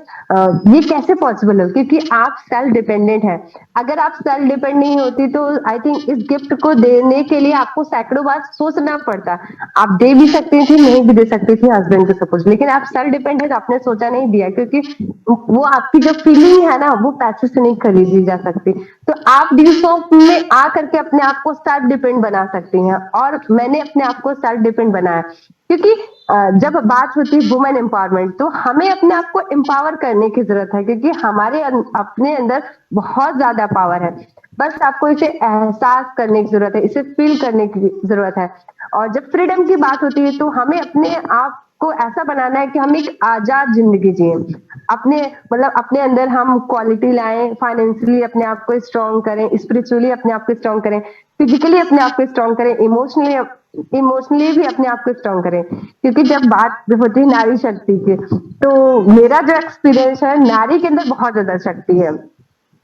Speaker 2: ये कैसे पॉसिबल है, क्योंकि आप सेल्फ डिपेंडेंट है। अगर आप सेल्फ डिपेंड नहीं होती तो आई थिंक इस गिफ्ट को देने के लिए आपको सैकड़ों बार सोचना पड़ता। आप दे भी सकती थी, नहीं भी दे सकती थी हस्बैंड को सपोज, लेकिन आप सेल्फ डिपेंड है तो आपने सोचा नहीं दिया, क्योंकि वो आपकी जो फीलिंग है ना, वो पैसे से नहीं खरीदी जा सकती। तो आप दिवसों में आ करके अपने आप को सेल्फ डिपेंड बना सकती हैं। और मैंने अपने आप को सेल्फ डिपेंड बनाया, क्योंकि जब बात होती है वुमेन एम्पावरमेंट, तो हमें अपने आप को एम्पावर करने की जरूरत है, क्योंकि हमारे अपने अंदर बहुत ज्यादा पावर है। बस आपको इसे एहसास करने की जरूरत है, इसे फील करने की जरूरत है। और जब फ्रीडम की बात होती है तो हमें अपने आप को ऐसा बनाना है कि हम एक आजाद जिंदगी जिए, अपने मतलब अपने अंदर हम क्वालिटी लाएं, फाइनेंशियली अपने आप को स्ट्रॉन्ग करें, स्पिरिचुअली अपने आप को स्ट्रॉन्ग करें, फिजिकली अपने आप को स्ट्रॉन्ग करें, इमोशनली भी अपने आप को स्ट्रॉन्ग करें। क्योंकि जब बात होती है नारी शक्ति की, तो मेरा जो एक्सपीरियंस है, नारी के अंदर बहुत ज्यादा शक्ति है।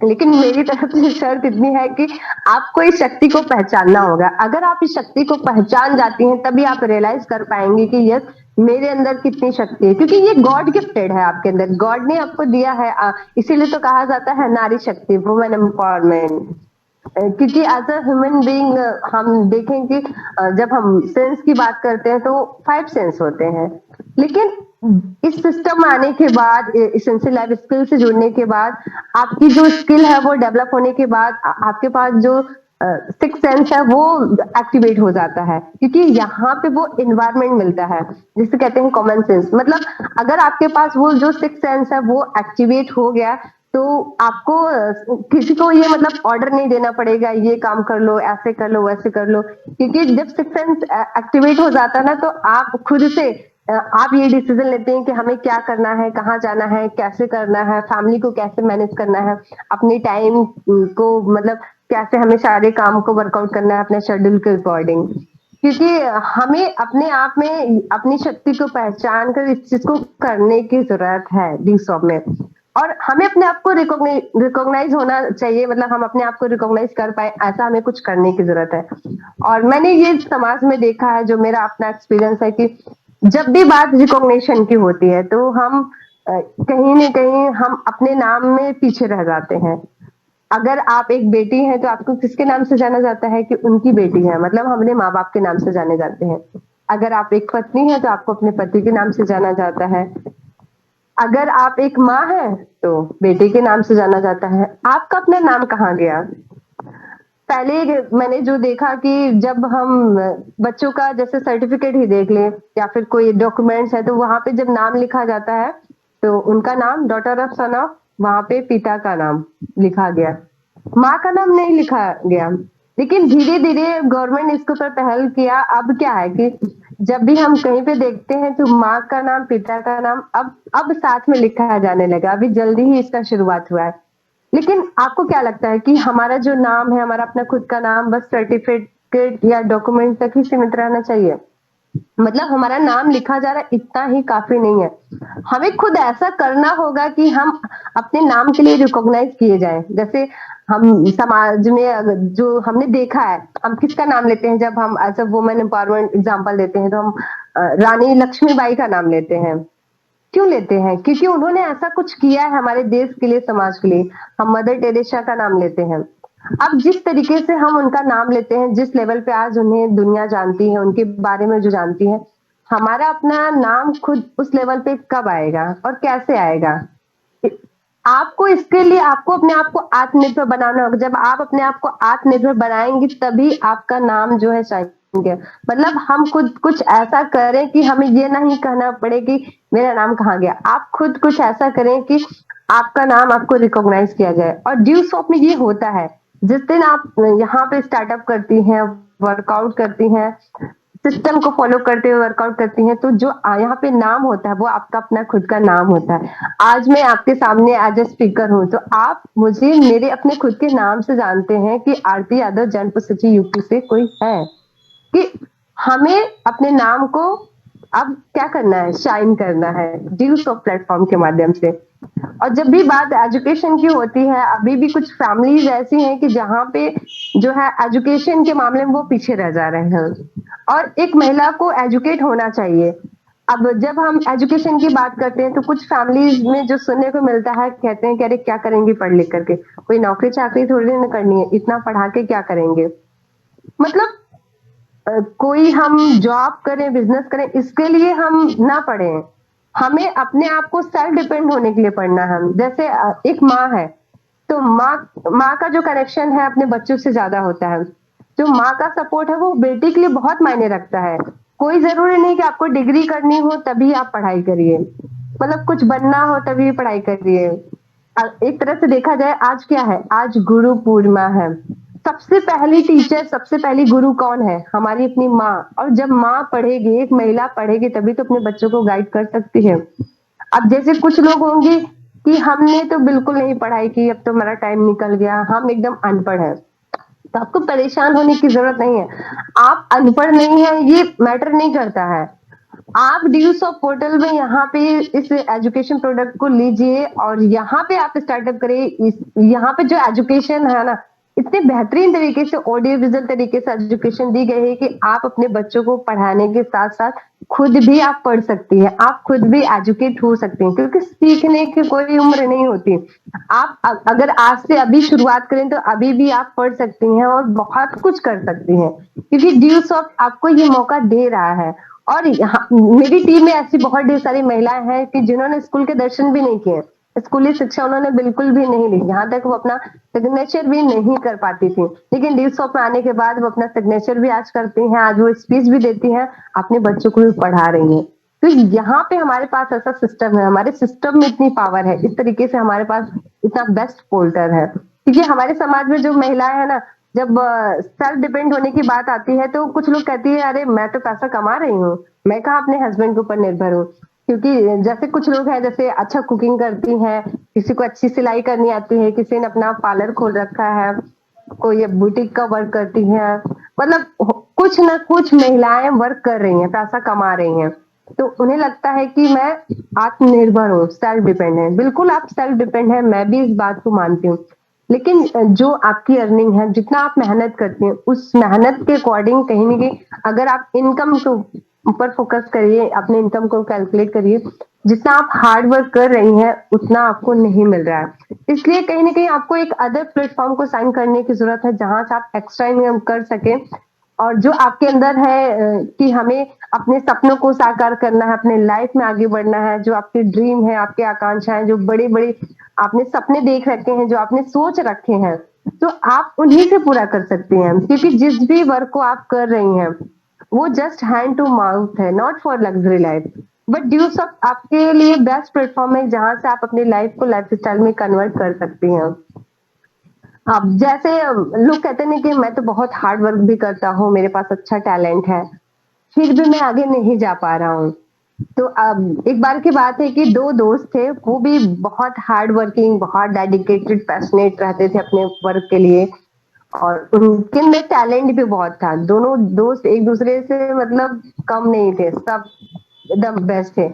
Speaker 2: लेकिन मेरी तरफ से शर्त इतनी है कि आपको इस शक्ति को पहचानना होगा। अगर आप इस शक्ति को पहचान जाती हैं तभी आप रियलाइज कर पाएंगे कि यस, मेरे अंदर कितनी शक्ति है, क्योंकि ये गॉड गिफ्टेड है आपके अंदर, गॉड ने आपको दिया है। इसीलिए तो कहा जाता है नारी शक्ति, वुमेन एम्पावरमेंट। क्योंकि एज अ ह्यूमन बीइंग हम देखें कि जब हम सेंस की बात करते हैं तो 5 सेंस होते हैं, लेकिन इस सिस्टम में आने के बाद, इसेंशियल लाइफ स्किल से जुड़ने के बाद, आपकी जो स्किल है वो डेवलप होने के बाद आपके पास जो सिक्स सेंस है वो एक्टिवेट हो जाता है। क्योंकि यहाँ पे वो इन्वायरमेंट मिलता है जिसे कहते हैं कॉमन सेंस। मतलब अगर आपके पास वो जो सिक्स सेंस है वो एक्टिवेट हो गया तो आपको किसी को ये मतलब ऑर्डर नहीं देना पड़ेगा, ये काम कर लो, ऐसे कर लो, वैसे कर लो। क्योंकि जब सिक्स सेंस एक्टिवेट हो जाता है ना, तो आप खुद से आप ये डिसीजन लेते हैं कि हमें क्या करना है, कहाँ जाना है, कैसे करना है, फैमिली को कैसे मैनेज करना है, अपने टाइम को मतलब कैसे हमें सारे काम को वर्कआउट करना है अपने शेड्यूल के अकॉर्डिंग। क्योंकि हमें अपने आप में अपनी शक्ति को पहचान कर इस चीज को करने की जरूरत है डीसॉप में। और हमें अपने आप को रिकॉग्नाइज होना चाहिए, मतलब हम अपने आप को रिकॉग्नाइज कर पाए, ऐसा हमें कुछ करने की जरूरत है। और मैंने ये समाज में देखा है, जो मेरा अपना एक्सपीरियंस है, कि जब भी बात रिकॉग्निशन की होती है तो हम कहीं न कहीं हम अपने नाम में पीछे रह जाते हैं। अगर आप एक बेटी हैं तो आपको किसके नाम से जाना जाता है, कि उनकी बेटी है, मतलब हमने माँ बाप के नाम से जाने जाते हैं। अगर आप एक पत्नी है तो आपको अपने पति के नाम से जाना जाता है। अगर आप एक माँ है तो बेटे के नाम से जाना जाता है। आपका अपना नाम कहाँ गया? पहले मैंने जो देखा कि जब हम बच्चों का जैसे सर्टिफिकेट ही देख लें या फिर कोई डॉक्यूमेंट्स है, तो वहां पे जब नाम लिखा जाता है तो उनका नाम डॉटर ऑफ सन ऑफ, वहां पे पिता का नाम लिखा गया, माँ का नाम नहीं लिखा गया। लेकिन धीरे धीरे गवर्नमेंट ने इसके ऊपर पहल किया। अब क्या है कि जब भी हम कहीं पे देखते हैं तो माँ का नाम, पिता का नाम अब साथ में लिखा जाने लगा। अभी जल्दी ही इसका शुरुआत हुआ है। लेकिन आपको क्या लगता है कि हमारा जो नाम है, हमारा अपना खुद का नाम बस सर्टिफिकेट या डॉक्यूमेंट तक ही सीमित रहना चाहिए? मतलब हमारा नाम लिखा जा रहा है, इतना ही काफी नहीं है। हमें खुद ऐसा करना होगा कि हम अपने नाम के लिए रिकॉग्नाइज किए जाएं। जैसे हम समाज में जो हमने देखा है, हम किसका नाम लेते हैं जब हम as a women empowerment example देते हैं, तो हम रानी लक्ष्मीबाई का नाम लेते हैं। क्यों लेते हैं? क्योंकि उन्होंने ऐसा कुछ किया है हमारे देश के लिए, समाज के लिए। हम मदर टेरेसा का नाम लेते हैं। अब जिस तरीके से हम उनका नाम लेते हैं, जिस लेवल पे आज उन्हें दुनिया जानती है, उनके बारे में जो जानती है, हमारा अपना नाम खुद उस लेवल पे कब आएगा और कैसे आएगा? आपको इसके लिए आपको अपने आप को आत्मनिर्भर बनाना होगा। जब आप अपने आप को आत्मनिर्भर बनाएंगे तभी आपका नाम जो है शाइन। मतलब हम खुद कुछ ऐसा करें कि हमें ये नहीं कहना पड़े कि मेरा नाम कहाँ गया। आप खुद कुछ ऐसा करें कि आपका नाम आपको रिकॉग्नाइज किया जाए। और ड्यू शॉप में ये होता है, जिस दिन आप यहाँ पे स्टार्टअप करती हैं, वर्कआउट करती हैं, सिस्टम को फॉलो करते हुए वर्कआउट करती हैं, तो जो यहाँ पे नाम होता है वो आपका अपना खुद का नाम होता है। आज मैं आपके सामने एज ए स्पीकर हूँ, तो आप मुझे मेरे अपने खुद के नाम से जानते हैं कि आरती यादव जौनपुर सिटी यूपी से कोई है। कि हमें अपने नाम को अब क्या करना है, शाइन करना है ड्यूस ऑफ प्लेटफॉर्म के माध्यम से। और जब भी बात एजुकेशन की होती है, अभी भी कुछ फैमिलीज ऐसी हैं कि जहाँ पे जो है एजुकेशन के मामले में वो पीछे रह जा रहे हैं। और एक महिला को एजुकेट होना चाहिए। अब जब हम एजुकेशन की बात करते हैं तो कुछ फैमिलीज में जो सुनने को मिलता है, कहते हैं कि अरे क्या करेंगे पढ़ लिख करके, कोई नौकरी चाकरी थोड़ी ना करनी है, इतना पढ़ा के क्या करेंगे। मतलब कोई हम जॉब करें, बिजनेस करें, इसके लिए हम ना पढ़ें। हमें अपने आप को सेल्फ डिपेंड होने के लिए पढ़ना है। हम जैसे एक माँ है, तो माँ का जो कनेक्शन है अपने बच्चों से ज्यादा होता है। जो माँ का सपोर्ट है वो बेटी के लिए बहुत मायने रखता है। कोई जरूरी नहीं कि आपको डिग्री करनी हो तभी आप पढ़ाई करिए, मतलब कुछ बनना हो तभी पढ़ाई करिए। एक तरह से देखा जाए, आज क्या है, आज गुरु पूर्णिमा है। सबसे पहली टीचर, सबसे पहली गुरु कौन है? हमारी अपनी माँ। और जब माँ पढ़ेगी, एक महिला पढ़ेगी, तभी तो अपने बच्चों को गाइड कर सकती है। अब जैसे कुछ लोग होंगे कि हमने तो बिल्कुल नहीं पढ़ाई की, अब तो हमारा टाइम निकल गया, हम एकदम अनपढ़ है। तो आपको परेशान होने की जरूरत नहीं है। आप अनपढ़ नहीं है ये मैटर नहीं करता है। आप ड्यूस ऑफ पोर्टल में यहाँ पे इस एजुकेशन प्रोडक्ट को लीजिए और यहाँ पे आप स्टार्टअप करिए। यहाँ पे जो एजुकेशन है ना, इतने बेहतरीन तरीके से ऑडियो विजुअल तरीके से एजुकेशन दी गई है कि आप अपने बच्चों को पढ़ाने के साथ साथ खुद भी आप पढ़ सकती हैं, आप खुद भी एजुकेट हो सकती हैं, क्योंकि सीखने की कोई उम्र नहीं होती। आप अगर आज से अभी शुरुआत करें तो अभी भी आप पढ़ सकती हैं और बहुत कुछ कर सकती हैं, क्योंकि ड्यूस ऑफ आपको ये मौका दे रहा है। और यहाँ मेरी टीम में ऐसी बहुत ढेर सारी महिलाएं हैं कि जिन्होंने स्कूल के दर्शन भी नहीं किए, स्कूली शिक्षा उन्होंने बिल्कुल भी नहीं ली, यहाँ तक वो अपना सिग्नेचर भी नहीं कर पाती थी, लेकिन ड्यूस ऑफ में आने के बाद वो अपना सिग्नेचर भी आज करती हैं, आज वो स्पीच भी देती हैं, अपने बच्चों को भी पढ़ा रही हैं। तो यहाँ पे हमारे पास ऐसा सिस्टम है, हमारे सिस्टम में इतनी पावर है, इस तरीके से हमारे पास इतना बेस्ट पोर्टल है। क्योंकि हमारे समाज में जो महिलाएं है ना, जब सेल्फ डिपेंड होने की बात आती है तो कुछ लोग कहती है अरे मैं तो पैसा कमा रही हूँ, मैं कहाँ अपने हस्बैंड के ऊपर निर्भर हूँ। क्योंकि जैसे कुछ लोग हैं, जैसे अच्छा कुकिंग करती हैं, किसी को अच्छी सिलाई करनी आती है, किसी ने अपना पार्लर खोल रखा है, कोई बुटीक का वर्क करती है। मतलब कुछ ना कुछ महिलाएं वर्क कर रही हैं, पैसा कमा रही हैं, तो उन्हें लगता है कि मैं आत्मनिर्भर हूँ, सेल्फ डिपेंड है। बिल्कुल आप सेल्फ डिपेंड है, मैं भी इस बात को मानती हूँ। लेकिन जो आपकी अर्निंग है, जितना आप मेहनत करते हैं, उस मेहनत के अकॉर्डिंग कहीं ना कहीं अगर आप इनकम के ऊपर फोकस करिए, अपने इनकम को कैलकुलेट करिए, जितना आप हार्ड वर्क कर रही हैं उतना आपको नहीं मिल रहा है। इसलिए कहीं ना कहीं आपको एक अदर प्लेटफॉर्म को साइन करने की जरूरत है, जहां से आप एक्स्ट्रा इनकम कर सके। और जो आपके अंदर है कि हमें अपने सपनों को साकार करना है, अपने लाइफ में आगे बढ़ना है, जो आपके ड्रीम है, आपके आकांक्षाएं, जो बड़े बड़े आपने सपने देख रखे हैं, जो आपने सोच रखे हैं, तो आप उन्हीं से पूरा कर सकती हैं। क्योंकि जिस भी वर्क को आप कर रही हैं वो जस्ट हैंड टू माउथ है, not for luxury life. But Dusoft आपके लिए बेस्ट प्लेटफॉर्म है, जहां से आप अपनी लाइफ को लाइफ स्टाइल में कन्वर्ट कर सकती हैं। अब जैसे लोग कहते हैं कि मैं तो बहुत हार्ड वर्क भी करता हूँ, मेरे पास अच्छा टैलेंट है, फिर भी मैं आगे नहीं जा पा रहा हूँ। तो अब एक बार की बात है कि 2 दोस्त थे, वो भी बहुत हार्ड वर्किंग, बहुत डेडिकेटेड, पैशनेट रहते थे अपने वर्क के लिए और उनके में टैलेंट भी बहुत था। दोनों दोस्त एक-दूसरे से मतलब कम नहीं थे, सब एकदम बेस्ट थे।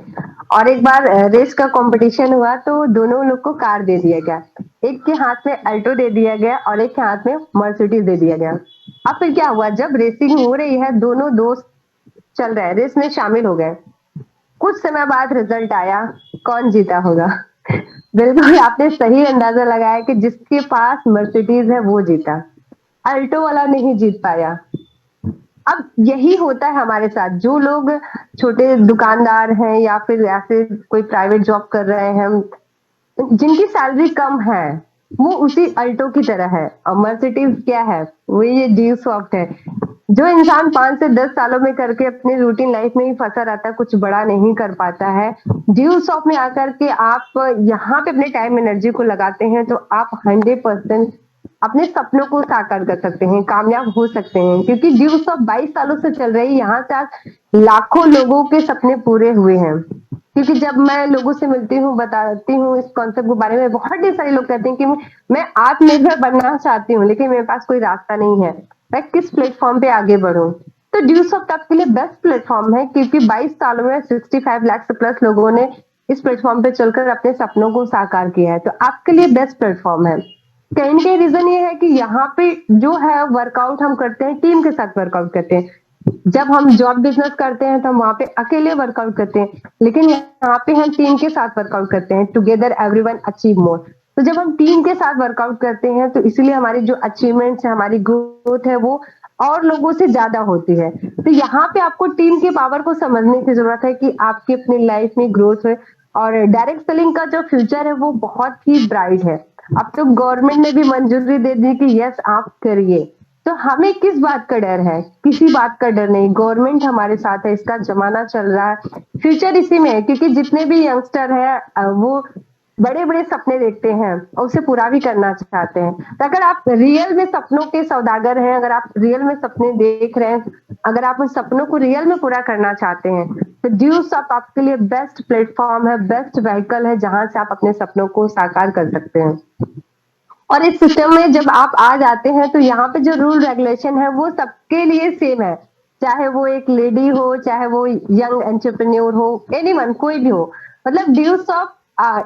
Speaker 2: और एक बार रेस का कॉम्पिटिशन हुआ तो दोनों लोग को कार दे दिया गया। एक के हाथ में अल्टो दे दिया गया और एक के हाथ में मर्सिडीज दे दिया गया। अब फिर क्या हुआ, जब रेसिंग हो रही है, दोनों दोस्त चल रहे हैं, रेस में शामिल हो गए। कुछ समय बाद रिजल्ट आया, कौन जीता होगा? बिल्कुल आपने सही अंदाजा लगाया कि जिसके पास मर्सिडीज है वो जीता, अल्टो वाला नहीं जीत पाया। अब यही होता है हमारे साथ, जो लोग छोटे दुकानदार हैं या फिर ऐसे कोई प्राइवेट जॉब कर रहे हैं, जिनकी सैलरी कम है, वो उसी अल्टो की तरह है। और मर्सिडीज क्या है, वो ये ड्यू सॉफ्ट है। जो इंसान 5 से 10 सालों में करके अपनी रूटीन लाइफ में ही फंसा रहता है, कुछ बड़ा नहीं कर पाता है, ड्यू सॉफ्ट में आकर के आप यहाँ पे अपने टाइम एनर्जी को लगाते हैं तो आप 100% अपने सपनों को साकार कर सकते हैं, कामयाब हो सकते हैं। क्योंकि ड्यू सॉफ्ट 22 सालों से चल रही है, यहाँ से आज लाखों लोगों के सपने पूरे हुए हैं। क्योंकि जब मैं लोगों से मिलती हूँ, बताती हूँ इस कॉन्सेप्ट के बारे में, बहुत ढेर सारे लोग कहते हैं कि मैं आत्मनिर्भर बनना चाहती हूँ लेकिन मेरे पास कोई रास्ता नहीं है, मैं किस प्लेटफॉर्म पे आगे बढ़ूं। तो ड्यूस ऑफ आपके लिए बेस्ट प्लेटफॉर्म है, क्योंकि 22 सालों में 65 लाख से प्लस लोगों ने इस प्लेटफॉर्म पे चलकर अपने सपनों को साकार किया है। तो आपके लिए बेस्ट प्लेटफॉर्म है। कहीं ना कहीं रीजन ये है कि यहाँ पे जो है वर्कआउट हम करते हैं, टीम के साथ वर्कआउट करते हैं। जब हम जॉब बिजनेस करते हैं तो हम वहां पे अकेले वर्कआउट करते हैं, लेकिन यहाँ पे हम टीम के साथ वर्कआउट करते हैं। Together everyone achieve more. तो जब हम टीम के साथ वर्कआउट करते हैं तो इसलिए हमारी जो अचीवमेंट्स है, हमारी ग्रोथ है, वो और लोगों से ज्यादा होती है। तो यहाँ पे आपको टीम के पावर को समझने की जरूरत है कि आपकी अपनी लाइफ में ग्रोथ है। और डायरेक्ट सेलिंग का जो फ्यूचर है वो बहुत ही ब्राइट है। अब तो गवर्नमेंट ने भी मंजूरी दे दी कि यस आप करिए। तो हमें किस बात का डर है? किसी बात का डर नहीं, गवर्नमेंट हमारे साथ है, इसका जमाना चल रहा है, फ्यूचर इसी में है। क्योंकि जितने भी यंगस्टर है वो बड़े बड़े सपने देखते हैं और उसे पूरा भी करना चाहते हैं। तो अगर आप रियल में सपनों के सौदागर हैं, अगर आप रियल में सपने देख रहे हैं, अगर आप उन सपनों को रियल में पूरा करना चाहते हैं, तो ड्यूस अप आपके लिए बेस्ट प्लेटफॉर्म है, बेस्ट व्हीकल है, जहां से आप अपने सपनों को साकार कर सकते हैं। और इस सिस्टम में जब आप आ जाते हैं तो यहाँ पे जो रूल रेगुलेशन है वो सबके लिए सेम है। चाहे वो एक लेडी हो, चाहे वो यंग एंटरप्रेन्योर हो, एनीवन, कोई भी हो। मतलब ड्यूस ऑफ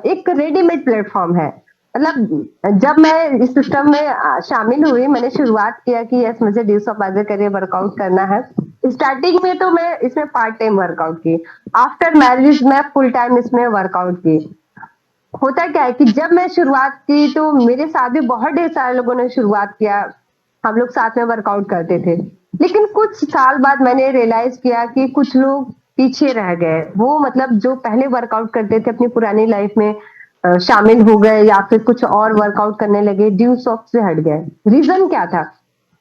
Speaker 2: एक रेडीमेड प्लेटफॉर्म है। मतलब जब मैं इस सिस्टम में शामिल हुई, मैंने शुरुआत किया कि यस मुझे Dusoft as a career workout करना है। स्टार्टिंग में तो मैं इसमें पार्ट टाइम वर्कआउट की, आफ्टर मैरिज मैं फुल टाइम इसमें वर्कआउट की। होता क्या है कि जब मैं शुरुआत की तो मेरे साथ भी बहुत ढेर सारे लोगों ने शुरुआत किया, हम लोग साथ में वर्कआउट करते थे। लेकिन कुछ साल बाद मैंने रियलाइज किया कि कुछ लोग पीछे रह गए। वो मतलब जो पहले वर्कआउट करते थे अपनी पुरानी लाइफ में शामिल हो गए या फिर कुछ और वर्कआउट करने लगे, ड्यू सॉफ्ट से हट गए। रीजन क्या था?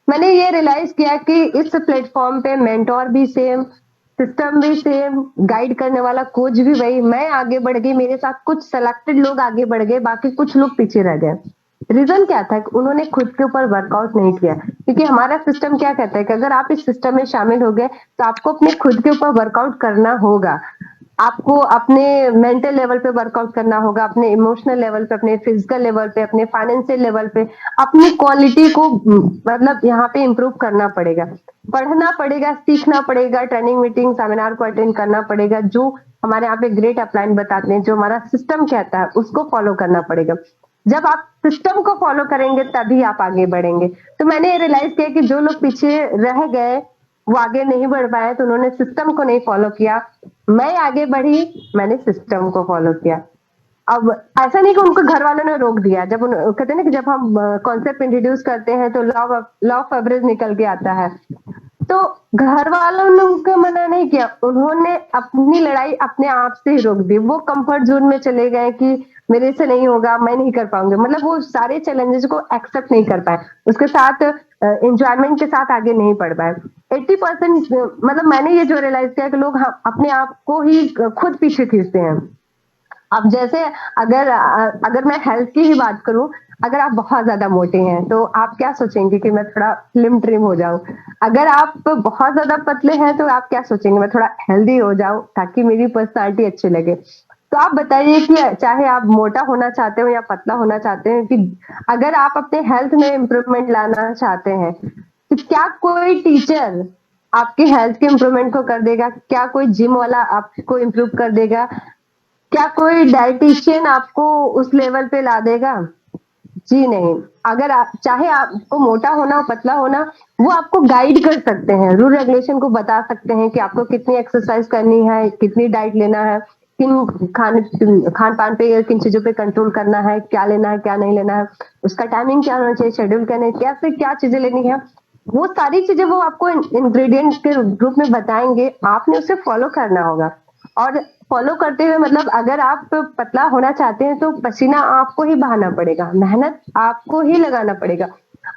Speaker 2: मैंने ये रियलाइज किया कि इस प्लेटफॉर्म पे मेंटोर भी सेम, सिस्टम भी सेम, गाइड करने वाला कोच भी वही। मैं आगे बढ़ गई, मेरे साथ कुछ सेलेक्टेड लोग आगे बढ़ गए, बाकी कुछ लोग पीछे रह गए। रीजन क्या था? उन्होंने खुद के ऊपर वर्कआउट नहीं किया। क्योंकि हमारा सिस्टम क्या कहता है कि अगर आप इस सिस्टम में शामिल हो गए तो आपको अपने खुद के ऊपर वर्कआउट करना होगा। आपको अपने मेंटल लेवल पे वर्कआउट करना होगा, अपने इमोशनल लेवल पे, अपने फिजिकल लेवल पे, अपने फाइनेंशियल लेवल पे, अपनी क्वालिटी को मतलब यहाँ पे इम्प्रूव करना पड़ेगा, पढ़ना पड़ेगा, सीखना पड़ेगा, ट्रेनिंग मीटिंग सेमिनार को अटेंड करना पड़ेगा। जो हमारे यहाँ पे ग्रेट अपलाइन बताते हैं, जो हमारा सिस्टम कहता है उसको फॉलो करना पड़ेगा। जब आप सिस्टम को फॉलो करेंगे तभी आप आगे बढ़ेंगे। तो मैंने ये रियलाइज किया कि जो लोग पीछे रह गए वो आगे नहीं बढ़ पाए, तो उन्होंने सिस्टम को नहीं फॉलो किया। मैं आगे बढ़ी, मैंने सिस्टम को फॉलो किया। अब ऐसा नहीं कि उनको घर वालों ने रोक दिया। जब कहते हैं ना कि जब हम कॉन्सेप्ट इंट्रोड्यूस करते हैं तो लॉ ऑफ एवरेज निकल के आता है। तो घर वालों ने उनको मना नहीं किया, उन्होंने अपनी लड़ाई अपने आप से ही रोक दी। वो कंफर्ट जोन में चले गए कि मेरे से नहीं होगा, मैं नहीं कर पाऊंगी। मतलब वो सारे चैलेंजेस को एक्सेप्ट नहीं कर पाए, उसके साथ एंजॉयमेंट के साथ आगे नहीं बढ़ पाए। 80% मतलब मैंने ये जो रियलाइज किया कि लोग अपने आप को ही खुद पीछे खींचते हैं। अब जैसे अगर मैं हेल्थ की ही बात करूं, अगर आप बहुत ज्यादा मोटे हैं तो आप क्या सोचेंगे कि मैं थोड़ा स्लिम ट्रिम हो जाऊं। अगर आप बहुत ज्यादा पतले हैं तो आप क्या सोचेंगे मैं थोड़ा हेल्दी हो जाऊं ताकि मेरी पर्सनालिटी अच्छी लगे। तो आप बताइए कि चाहे आप मोटा होना चाहते हो या पतला होना चाहते हैं, कि अगर आप अपने हेल्थ में इम्प्रूवमेंट लाना चाहते हैं तो क्या कोई टीचर आपके हेल्थ के इम्प्रूवमेंट को कर देगा? क्या कोई जिम वाला आपको इम्प्रूव कर देगा? क्या कोई डाइटिशियन आपको उस लेवल पे ला देगा? जी नहीं। अगर आप चाहे आपको मोटा होना हो पतला होना, वो आपको गाइड कर सकते हैं, रूल रेगुलेशन को बता सकते हैं कि आपको कितनी एक्सरसाइज करनी है, कितनी डाइट लेना है, किन खान पान पे किन चीजों पे कंट्रोल करना है, क्या लेना है क्या नहीं लेना है, उसका टाइमिंग क्या होना चाहिए, शेड्यूल क्या नहीं, कैसे क्या चीजें लेनी है। वो सारी चीजें वो आपको इंग्रेडिएंट के रूप में बताएंगे, आपने उसे फॉलो करना होगा। और फॉलो करते हुए मतलब अगर आप पतला होना चाहते हैं तो पसीना आपको ही बहाना पड़ेगा, मेहनत आपको ही लगाना पड़ेगा।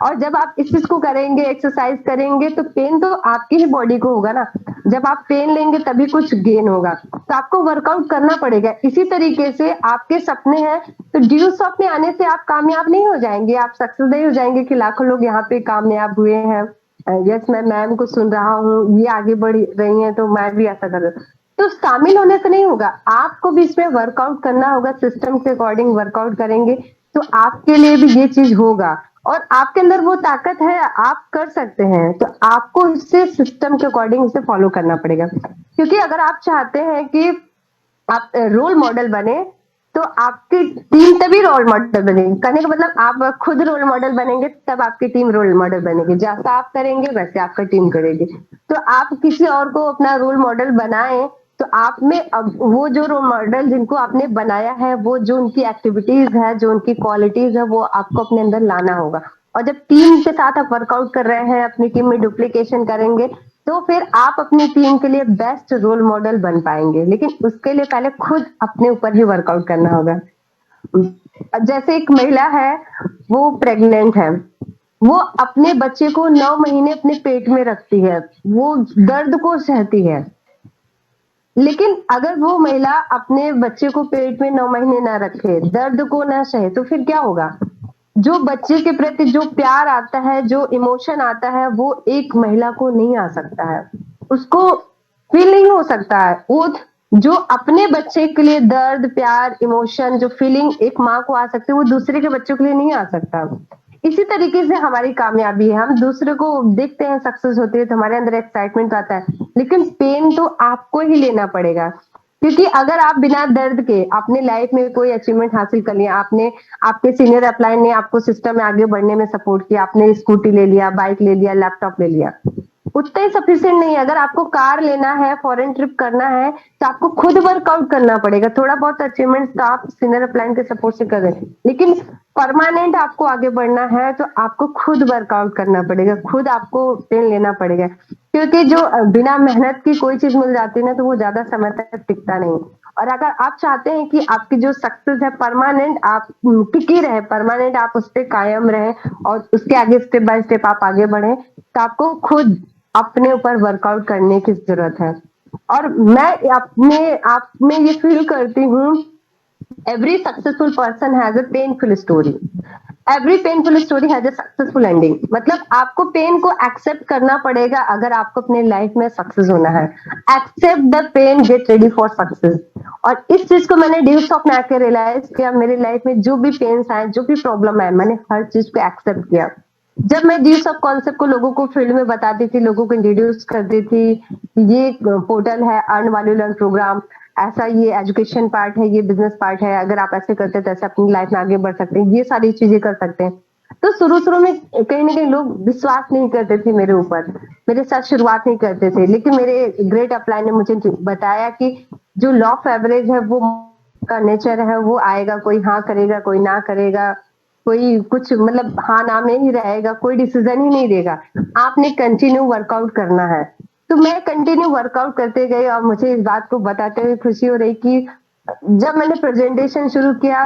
Speaker 2: और जब आप इस चीज को करेंगे, एक्सरसाइज करेंगे, तो पेन तो आपकी ही बॉडी को होगा ना। जब आप पेन लेंगे तभी कुछ गेन होगा, तो आपको वर्कआउट करना पड़ेगा। इसी तरीके से आपके सपने हैं तो ड्यू सपने आने से आप कामयाब नहीं हो जाएंगे, आप सक्सेस नहीं हो जाएंगे कि लाखों लोग यहाँ पे कामयाब हुए हैं। यस, मैं मैम को सुन रहा हूँ, ये आगे बढ़ रही हैं तो मैं भी ऐसा कर रहा हूँ। तो शामिल होने से नहीं होगा, आपको भी इसमें वर्कआउट करना होगा, सिस्टम के अकॉर्डिंग वर्कआउट करेंगे तो आपके लिए भी ये चीज होगा। और आपके अंदर वो ताकत है, आप कर सकते हैं, तो आपको इससे सिस्टम के अकॉर्डिंग इसे फॉलो करना पड़ेगा। क्योंकि अगर आप चाहते हैं कि आप रोल मॉडल बने तो आपकी टीम तभी रोल मॉडल बनेगी। करने का मतलब आप खुद रोल मॉडल बनेंगे तब आपकी टीम रोल मॉडल बनेगी, जैसा आप करेंगे वैसे आपका टीम करेगी। तो आप किसी और को अपना रोल मॉडल बनाएं तो आप में अब वो जो रोल मॉडल जिनको आपने बनाया है, वो जो उनकी एक्टिविटीज है, जो उनकी क्वालिटीज है, वो आपको अपने अंदर लाना होगा। और जब टीम के साथ आप वर्कआउट कर रहे हैं, अपनी टीम में डुप्लीकेशन करेंगे, तो फिर आप अपनी टीम के लिए बेस्ट रोल मॉडल बन पाएंगे। लेकिन उसके लिए पहले खुद अपने ऊपर ही वर्कआउट करना होगा। जैसे एक महिला है, वो प्रेग्नेंट है, वो अपने बच्चे को 9 महीने अपने पेट में रखती है, वो दर्द को सहती है। लेकिन अगर वो महिला अपने बच्चे को पेट में 9 महीने ना रखे, दर्द को ना सहे, तो फिर क्या होगा? जो बच्चे के प्रति जो प्यार आता है, जो इमोशन आता है, वो एक महिला को नहीं आ सकता है, उसको फील नहीं हो सकता है। वो जो अपने बच्चे के लिए दर्द, प्यार, इमोशन, जो फीलिंग एक माँ को आ सकती है, वो दूसरे के बच्चों के लिए नहीं आ सकता। इसी तरीके से हमारी कामयाबी है, हम दूसरे को देखते हैं सक्सेस होते है तो हमारे अंदर एक्साइटमेंट आता है, लेकिन पेन तो आपको ही लेना पड़ेगा। क्योंकि अगर आप बिना दर्द के अपने लाइफ में कोई अचीवमेंट हासिल कर लिया, आपने आपके सीनियर अपलाइन ने आपको सिस्टम में आगे बढ़ने में सपोर्ट किया, आपने स्कूटी ले लिया, बाइक ले लिया, लैपटॉप ले लिया, उतना ही सफिशिएंट नहीं है। अगर आपको कार लेना है, फॉरेन ट्रिप करना है, तो आपको खुद वर्कआउट करना पड़ेगा। थोड़ा बहुत अचीवमेंट तो आप सीनियर अपलाइन के सपोर्ट से कर रहे हैं, लेकिन परमानेंट आपको आगे बढ़ना है तो आपको खुद वर्कआउट करना पड़ेगा, खुद आपको पेन लेना पड़ेगा। क्योंकि जो बिना मेहनत की कोई चीज मिल जाती है ना, तो वो ज्यादा समय तक टिकता नहीं। और अगर आप चाहते हैं कि आपकी जो सक्सेस है परमानेंट, आप टिकी रहे, परमानेंट आप उस पर कायम रहे और उसके आगे स्टेप बाय स्टेप आप आगे बढ़े, तो आपको खुद अपने ऊपर वर्कआउट करने की जरूरत है। और मैं अपने आप में ये फील करती हूँ, every successful person has a painful story, every painful story has a successful ending। मतलब आपको पेन को एक्सेप्ट करना पड़ेगा अगर आपको अपने लाइफ में सक्सेस होना है। Accept the pain, get ready for success. और इस चीज को मैंने ड्यूस ऑफ में आके रियलाइज किया। मेरी लाइफ में जो भी पेन्स आए, जो भी प्रॉब्लम आए, मैंने हर चीज को एक्सेप्ट किया। जब मैं ड्यूस ऑफ कॉन्सेप्ट को लोगों को फील्ड में बताती थी, लोगों को इंट्रोड्यूस करती थी, ये पोर्टल है अर्न वैल्यू लर्न प्रोग्राम, ऐसा ये एजुकेशन पार्ट है, ये बिजनेस पार्ट है, अगर आप ऐसे करते हैं तो ऐसे अपनी लाइफ में आगे बढ़ सकते हैं, ये सारी चीजें कर सकते हैं। तो शुरू शुरू में कहीं ना कहीं लोग विश्वास नहीं करते थे मेरे ऊपर, मेरे साथ शुरुआत नहीं करते थे। लेकिन मेरे ग्रेट अपलाइन ने मुझे बताया कि जो लॉ ऑफ एवरेज है, वो का नेचर है, वो आएगा, कोई हाँ करेगा, कोई ना करेगा, कोई कुछ मतलब हाँ ना में ही रहेगा, कोई डिसीजन ही नहीं देगा। आपने कंटिन्यू वर्कआउट करना है। तो मैं कंटिन्यू वर्कआउट करते गई और मुझे इस बात को बताते हुए खुशी हो रही कि जब मैंने प्रेजेंटेशन शुरू किया,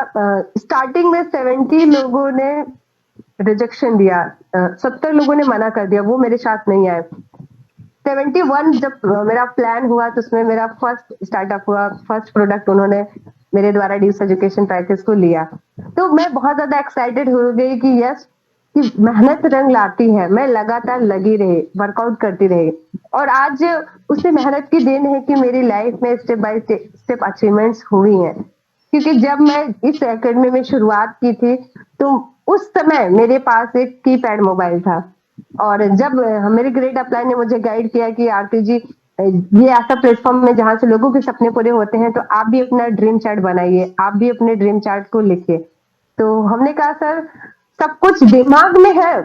Speaker 2: स्टार्टिंग में 70 लोगों ने रिजेक्शन दिया, 70 लोगों ने मना कर दिया, वो मेरे साथ नहीं आए। 71 जब मेरा प्लान हुआ तो उसमें मेरा फर्स्ट स्टार्टअप हुआ, फर्स्ट प्रोडक्ट उन्होंने मेरे द्वारा ड्यूस एजुकेशन पैकेज को लिया, तो मैं बहुत ज्यादा एक्साइटेड हो गई कि यस, कि मेहनत रंग लाती है। मैं लगातार लगी रही, वर्कआउट करती रही, और आज उसी मेहनत की देन है कि मेरी लाइफ में स्टेप बाय स्टेप अचीवमेंट्स हुई हैं। क्योंकि जब मैं इस एकेडमी में शुरुआत की थी, तो उस समय मेरे पास एक कीपैड मोबाइल था। और जब मेरे ग्रेड अपलाइन ने मुझे गाइड किया कि आरती जी, ये ऐसा प्लेटफॉर्म है जहां से लोगों के सपने पूरे होते हैं, तो आप भी अपना ड्रीम चार्ट बनाइए, आप भी अपने ड्रीम चार्ट को लिखिए। तो हमने कहा सर, सब कुछ दिमाग में है,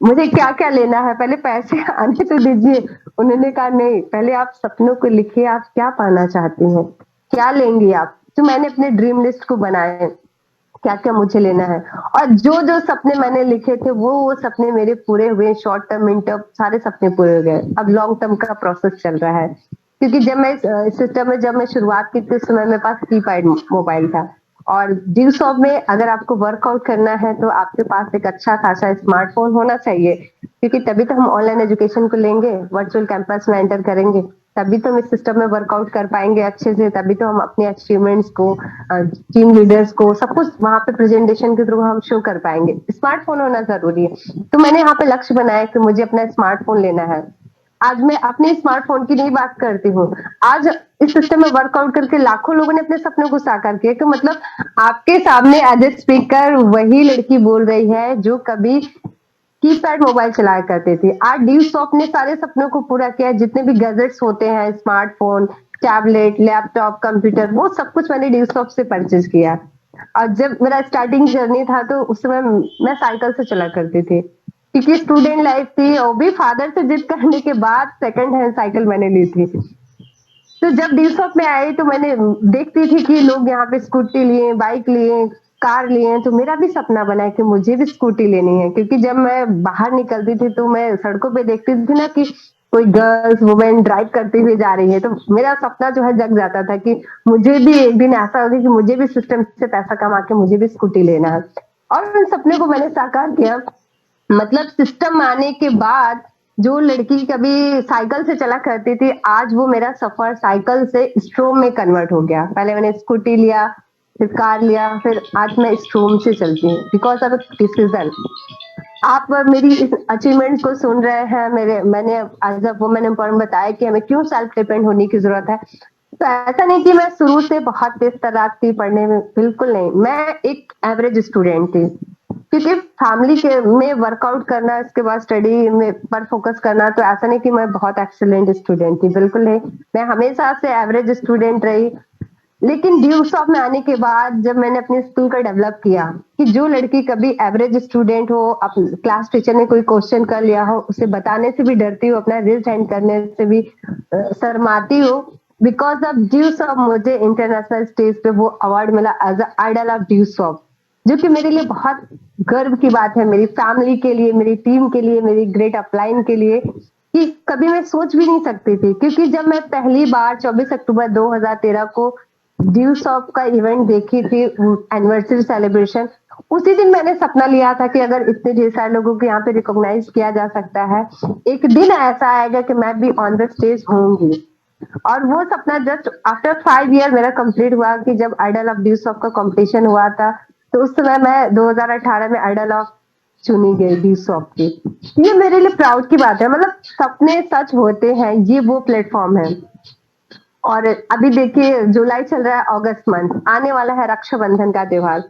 Speaker 2: मुझे क्या क्या लेना है, पहले पैसे आने तो दीजिए। उन्होंने कहा नहीं, पहले आप सपनों को लिखिए, आप क्या पाना चाहती हैं, क्या लेंगी आप। तो मैंने अपने ड्रीम लिस्ट को बनाया, क्या क्या मुझे लेना है, और जो जो सपने मैंने लिखे थे वो सपने मेरे पूरे हुए। शॉर्ट टर्म, मिड टर्म, सारे सपने पूरे हो गए। अब लॉन्ग टर्म का प्रोसेस चल रहा है, क्योंकि जब मैं इस सिस्टम में जब मैं शुरुआत की थी, उस समय मेरे पास कीपैड मोबाइल था। और ड्यू शॉप में अगर आपको वर्कआउट करना है तो आपके पास एक अच्छा खासा स्मार्टफोन होना चाहिए, क्योंकि तभी तो हम ऑनलाइन एजुकेशन को लेंगे, वर्चुअल कैंपस में एंटर करेंगे, तभी तो हम इस सिस्टम में वर्कआउट कर पाएंगे अच्छे से, तभी तो हम अपने अचीवमेंट्स को, टीम लीडर्स को, सब कुछ वहां पे प्रेजेंटेशन के थ्रू हम शो कर पाएंगे। स्मार्टफोन होना जरूरी है। तो मैंने यहाँ पे लक्ष्य बनाया कि मुझे अपना स्मार्टफोन लेना है। आज मैं अपने स्मार्टफोन की नहीं बात करती हूँ, आज इस सिस्टम में वर्कआउट करके लाखों लोगों ने अपने सपनों को साकार किया। तो मतलब आपके सामने एज ए स्पीकर वही लड़की बोल रही है जो कभी कीपैड मोबाइल चलाया करते थे। आज ड्यू शॉप ने सारे सपनों को पूरा किया है। जितने भी गैजेट्स होते हैं, स्मार्टफोन, टैबलेट, लैपटॉप, कंप्यूटर, वो सब कुछ मैंने ड्यू शॉप से परचेज किया। और जब मेरा स्टार्टिंग जर्नी था, तो उस समय मैं साइकिल से चला करती थी, क्योंकि स्टूडेंट लाइफ थी, और भी फादर से जिद करने के बाद सेकंड हैंड साइकिल मैंने ली थी। तो जब डी शॉप में आई, तो मैंने देखती थी कि लोग यहाँ पे स्कूटी लिए, बाइक लिए, कार लिए, तो मेरा भी सपना बना है कि मुझे भी स्कूटी लेनी है। क्योंकि जब मैं बाहर निकलती थी, तो मैं सड़कों पे देखती थी ना कि कोई गर्ल्स वुमेन ड्राइव करती हुई जा रही है, तो मेरा सपना जो है जग जाता था कि मुझे भी एक दिन ऐसा होगा कि मुझे भी सिस्टम से पैसा कमा के मुझे भी स्कूटी लेना है। और उन सपने को मैंने साकार किया। मतलब सिस्टम आने के बाद जो लड़की कभी साइकिल से चला करती थी, आज वो मेरा सफर साइकिल से स्ट्रोम में कन्वर्ट हो गया। पहले मैंने स्कूटी लिया, फिर कार लिया, फिर आज मैं स्ट्रोम से चलती हूँ, बिकॉज ऑफ डिसीजन। आप मेरी इस अचीवमेंट को सुन रहे हैं, मैंने एज अ वुमेन एम्पावरमेंट बताया कि हमें क्यों सेल्फ डिपेंड होने की जरूरत है। तो ऐसा नहीं कि मैं शुरू से बहुत तेज तर्राक थी पढ़ने में, बिल्कुल नहीं। मैं एक एवरेज स्टूडेंट थी, क्योंकि फैमिली के में वर्कआउट करना, इसके बाद स्टडी में पर फोकस करना, तो ऐसा नहीं कि मैं बहुत एक्सीलेंट स्टूडेंट थी, बिल्कुल नहीं। मैं हमेशा से एवरेज स्टूडेंट रही। लेकिन ड्यू शॉप में आने के बाद जब मैंने अपने स्किल का डेवलप किया, कि जो लड़की कभी एवरेज स्टूडेंट हो, क्लास टीचर ने कोई क्वेश्चन कर लिया हो, उसे बताने से भी डरती हो, अपना रेज हैंड करने से भी शर्माती हो, बिकॉज ऑफ ड्यू शॉप मुझे इंटरनेशनल स्टेज पे वो अवार्ड मिला as idol of due shop, जो कि मेरे लिए बहुत गर्व की बात है, मेरी फैमिली के लिए, मेरी टीम के लिए, मेरी ग्रेट अपलाइन के लिए, कि कभी मैं सोच भी नहीं सकती थी। क्योंकि जब मैं पहली बार 24 अक्टूबर 2013 को ड्यू शॉप का इवेंट देखी थी, एनिवर्सरी सेलिब्रेशन, उसी दिन मैंने सपना लिया था कि अगर इतने ढेर सारे लोगों को यहाँ पे रिकॉग्नाइज किया जा सकता है, एक दिन ऐसा आएगा कि मैं भी ऑन द स्टेज होंगी। और वो सपना जस्ट आफ्टर 5 ईयर मेरा कंप्लीट हुआ, कि जब आइडल ऑफ ड्यू शॉप का कंपटीशन हुआ था, तो उस समय मैं 2018 में आइडल ऑफ चुनी गई ड्यू शॉप की। ये मेरे लिए प्राउड की बात है। मतलब सपने सच होते हैं, ये वो प्लेटफॉर्म है। और अभी देखिए, जुलाई चल रहा है, अगस्त मंथ आने वाला है, रक्षाबंधन का त्योहार।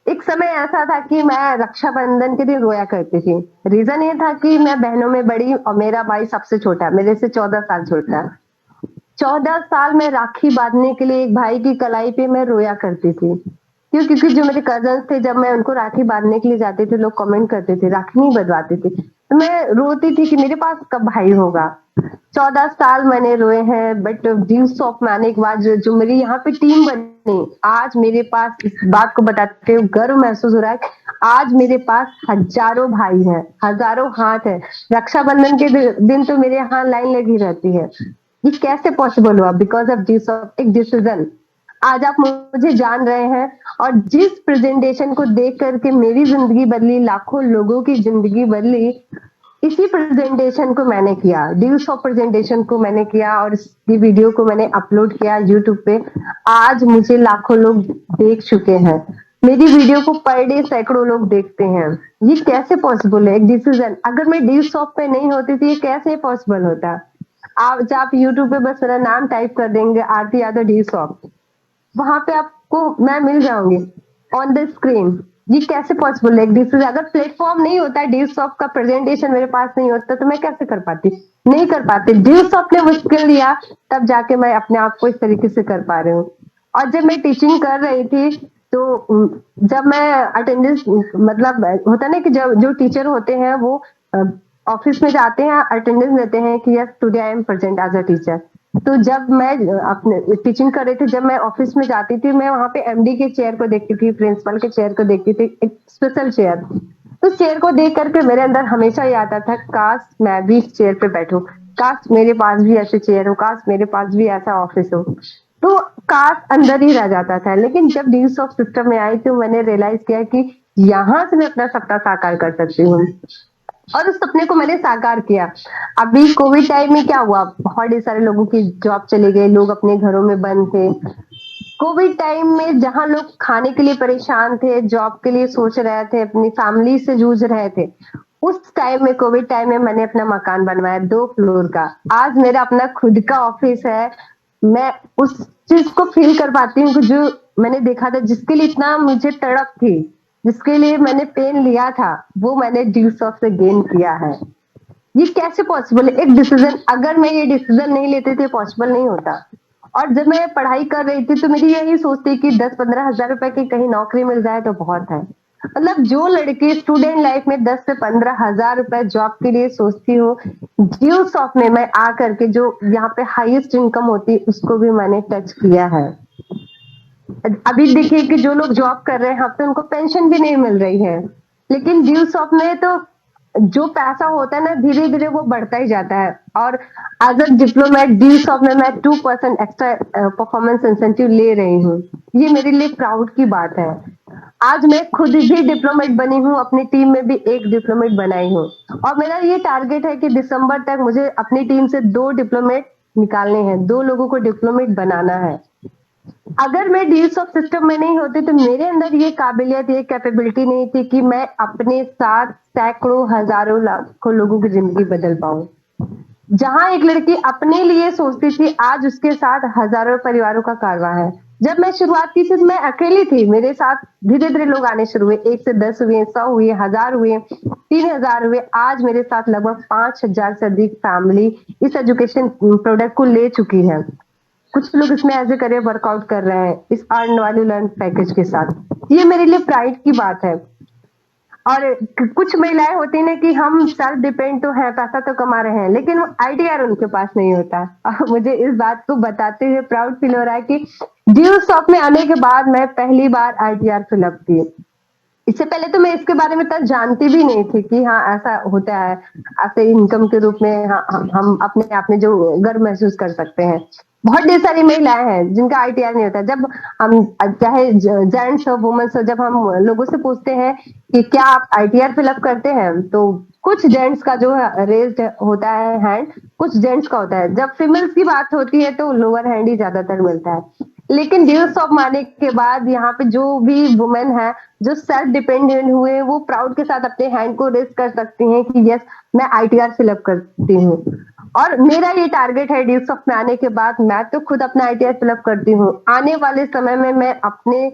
Speaker 2: एक समय ऐसा था कि मैं रक्षाबंधन के दिन रोया करती थी। रीजन ये था कि मैं बहनों में बड़ी और मेरा भाई सबसे छोटा, मेरे से 14 साल छोटा। 14 साल में राखी बांधने के लिए एक भाई की कलाई पे मैं रोया करती थी। क्यों? क्योंकि जो मेरे कजन्स थे, जब मैं उनको राखी बांधने के लिए जाती थी, लोग कमेंट करते थे राखी नहीं बंधवाती थी, तो मैं रोती थी कि मेरे पास कब भाई होगा। 14 साल मैंने रोए हैं, बट ड्यू शॉप में आने के बाद जो मेरी यहाँ पे टीम बनी, आज मेरे पास इस बात को बताते हुए गर्व महसूस हो रहा है कि आज मेरे पास हजारों भाई हैं, हजारों हाथ है। रक्षाबंधन के दिन तो मेरे यहाँ लाइन लगी रहती है। ये कैसे पॉसिबल हुआ? बिकॉज ऑफ ड्यू शॉप, एक डिसीजन। आज आप मुझे जान रहे हैं, और जिस प्रेजेंटेशन को देख करके मेरी जिंदगी बदली, लाखों लोगों की जिंदगी बदली, इसी प्रेजेंटेशन को मैंने किया, ड्यूस ऑफ प्रेजेंटेशन को मैंने किया और इसकी वीडियो को मैंने अपलोड किया यूट्यूब पे। आज मुझे लाखों लोग देख चुके हैं, मेरी वीडियो को पर डे सैकड़ों लोग देखते हैं। ये कैसे पॉसिबल है? एक डिसीजन, अगर मैं ड्यूस ऑफ पे नहीं होती थी ये कैसे पॉसिबल होता? आप यूट्यूब पे बस मेरा नाम टाइप कर देंगे, आरती यादव ड्यूस ऑफ, वहां पे आपको मैं मिल जाऊंगी ऑन द स्क्रीन। ये कैसे पॉसिबल है? दिस इज, अगर प्लेटफॉर्म नहीं होता, ड्यूसॉफ्ट का प्रेजेंटेशन मेरे पास नहीं होता तो मैं कैसे कर पाती? नहीं कर पाती। ड्यूसॉफ्ट ने वो स्किल दिया, तब जाके मैं अपने आप को इस तरीके से कर पा रही हूँ। और जब मैं टीचिंग कर रही थी तो जब मैं अटेंडेंस, मतलब होता ना कि जब जो टीचर होते हैं वो ऑफिस में जाते हैं, अटेंडेंस देते हैं कि yes today I am present as a teacher. तो जब मैं अपने टीचिंग कर रही थी, जब मैं ऑफिस में जाती थी, मैं वहां पे एमडी के चेयर को देखती थी, प्रिंसिपल के चेयर को देखती थी, एक स्पेशल चेयर। तो चेयर को देख करके मेरे अंदर हमेशा ये आता था, काश मैं भी इस चेयर पे बैठूं, काश मेरे पास भी ऐसे चेयर हो, काश मेरे पास भी ऐसा ऑफिस हो। तो काश अंदर ही रह जाता था। लेकिन जब ड्यूस ऑफ सिस्टम में आई तो मैंने रियलाइज किया कि यहाँ से मैं अपना सपना साकार कर सकती हूँ, और उस सपने को मैंने साकार किया। अभी कोविड टाइम में क्या हुआ, बहुत ढेर सारे लोगों की जॉब चले गए, लोग अपने घरों में बंद थे। कोविड टाइम में जहां लोग खाने के लिए परेशान थे, जॉब के लिए सोच रहे थे, अपनी फैमिली से जूझ रहे थे, उस टाइम में, कोविड टाइम में मैंने अपना मकान बनवाया 2 फ्लोर का। आज मेरा अपना खुद का ऑफिस है। मैं उस चीज को फील कर पाती हूँ कि जो मैंने देखा था, जिसके लिए इतना मुझे तड़प थी, जिसके लिए मैंने पेन लिया था, वो मैंने ड्यूस ऑफ से गेन किया है। ये कैसे पॉसिबल है? एक डिसीजन, अगर मैं ये डिसीजन नहीं लेती थी पॉसिबल नहीं होता। और जब मैं पढ़ाई कर रही थी तो मेरी यही सोच थी कि 10-15 हजार रुपए की कहीं नौकरी मिल जाए तो बहुत है। मतलब जो लड़की स्टूडेंट लाइफ में 10 से 15 हजार रुपए जॉब के लिए सोचती हूँ, ड्यूस ऑफ में मैं आकर के जो यहाँ पे हाईएस्ट इनकम होती है उसको भी मैंने टच किया है। अभी देखिए कि जो लोग जॉब कर रहे हैं, अब तो उनको पेंशन भी नहीं मिल रही है। लेकिन ड्यूस ऑफ में तो जो पैसा होता है ना, धीरे धीरे वो बढ़ता ही जाता है। और एज अ डिप्लोमेट ड्यूस ऑफ में मैं 2% एक्स्ट्रा परफॉर्मेंस इंसेंटिव ले रही हूँ। ये मेरे लिए प्राउड की बात है। आज मैं खुद भी डिप्लोमेट बनी हूँ, अपनी टीम में भी एक डिप्लोमेट बनाई हूँ। और मेरा ये टारगेट है कि दिसंबर तक मुझे अपनी टीम से 2 डिप्लोमेट निकालने हैं, 2 लोगों को डिप्लोमेट बनाना है। अगर मैं ड्यूस ऑफ सिस्टम में नहीं होती तो मेरे अंदर ये काबिलियत, ये कैपेबिलिटी नहीं थी कि मैं अपने साथ सैकड़ों हजारों लाखों लोगों की जिंदगी बदल पाऊं। जहां एक लड़की अपने लिए सोचती थी, आज उसके साथ हजारों परिवारों का कारवां है। जब मैं शुरुआत की थी तो मैं अकेली थी, मेरे साथ धीरे धीरे लोग आने शुरू हुए, 1 से 10 हुए, 100 हुए, 1000 हुए, 3000 हुए। आज मेरे साथ लगभग 5000 से अधिक फैमिली इस एजुकेशन प्रोडक्ट को ले चुकी है। कुछ लोग इसमें एज ए करियर वर्कआउट कर रहे हैं इस अर्न वैल्यू लर्न पैकेज के साथ। ये मेरे लिए प्राइड की बात है। और कुछ महिलाएं होती हैं ना कि हम सेल्फ डिपेंड तो है, पैसा तो कमा रहे हैं, लेकिन वो आईटीआर उनके पास नहीं होता। और मुझे इस बात को बताते हुए प्राउड फील हो रहा है कि ड्यूस ऑफ में आने के बाद मैं पहली बार आईटीआर फिलअप की। इससे पहले तो मैं इसके बारे में तक जानती भी नहीं थी कि हाँ ऐसा होता है, ऐसे इनकम के रूप में हाँ, हम अपने आप में जो गर्व महसूस कर सकते हैं। बहुत ढेर सारी महिलाएं हैं जिनका आईटीआर नहीं होता। जब हम, चाहे जेंट्स हो वुमेन्स हो, जब हम लोगों से पूछते हैं कि क्या आप आईटीआर फिलअप करते हैं, तो कुछ जेंट्स का जो है रेज्ड होता है हैंड, कुछ जेंट्स का होता है। जब फीमेल्स की बात होती है तो लोअर हैंड ही ज्यादातर मिलता है। लेकिन ड्यूस ऑफ माने के बाद यहाँ पे जो भी वुमेन है जो सेल्फ डिपेंडेंट हुए, वो प्राउड के साथ अपने हैंड को रेस कर सकती हैं कि यस मैं आईटीआर फिलअप करती हूँ। और मेरा ये टारगेट है ड्यूस ऑफ में आने के बाद मैं तो खुद अपना आईटीआर फिलअप करती हूँ। आने वाले समय में मैं अपने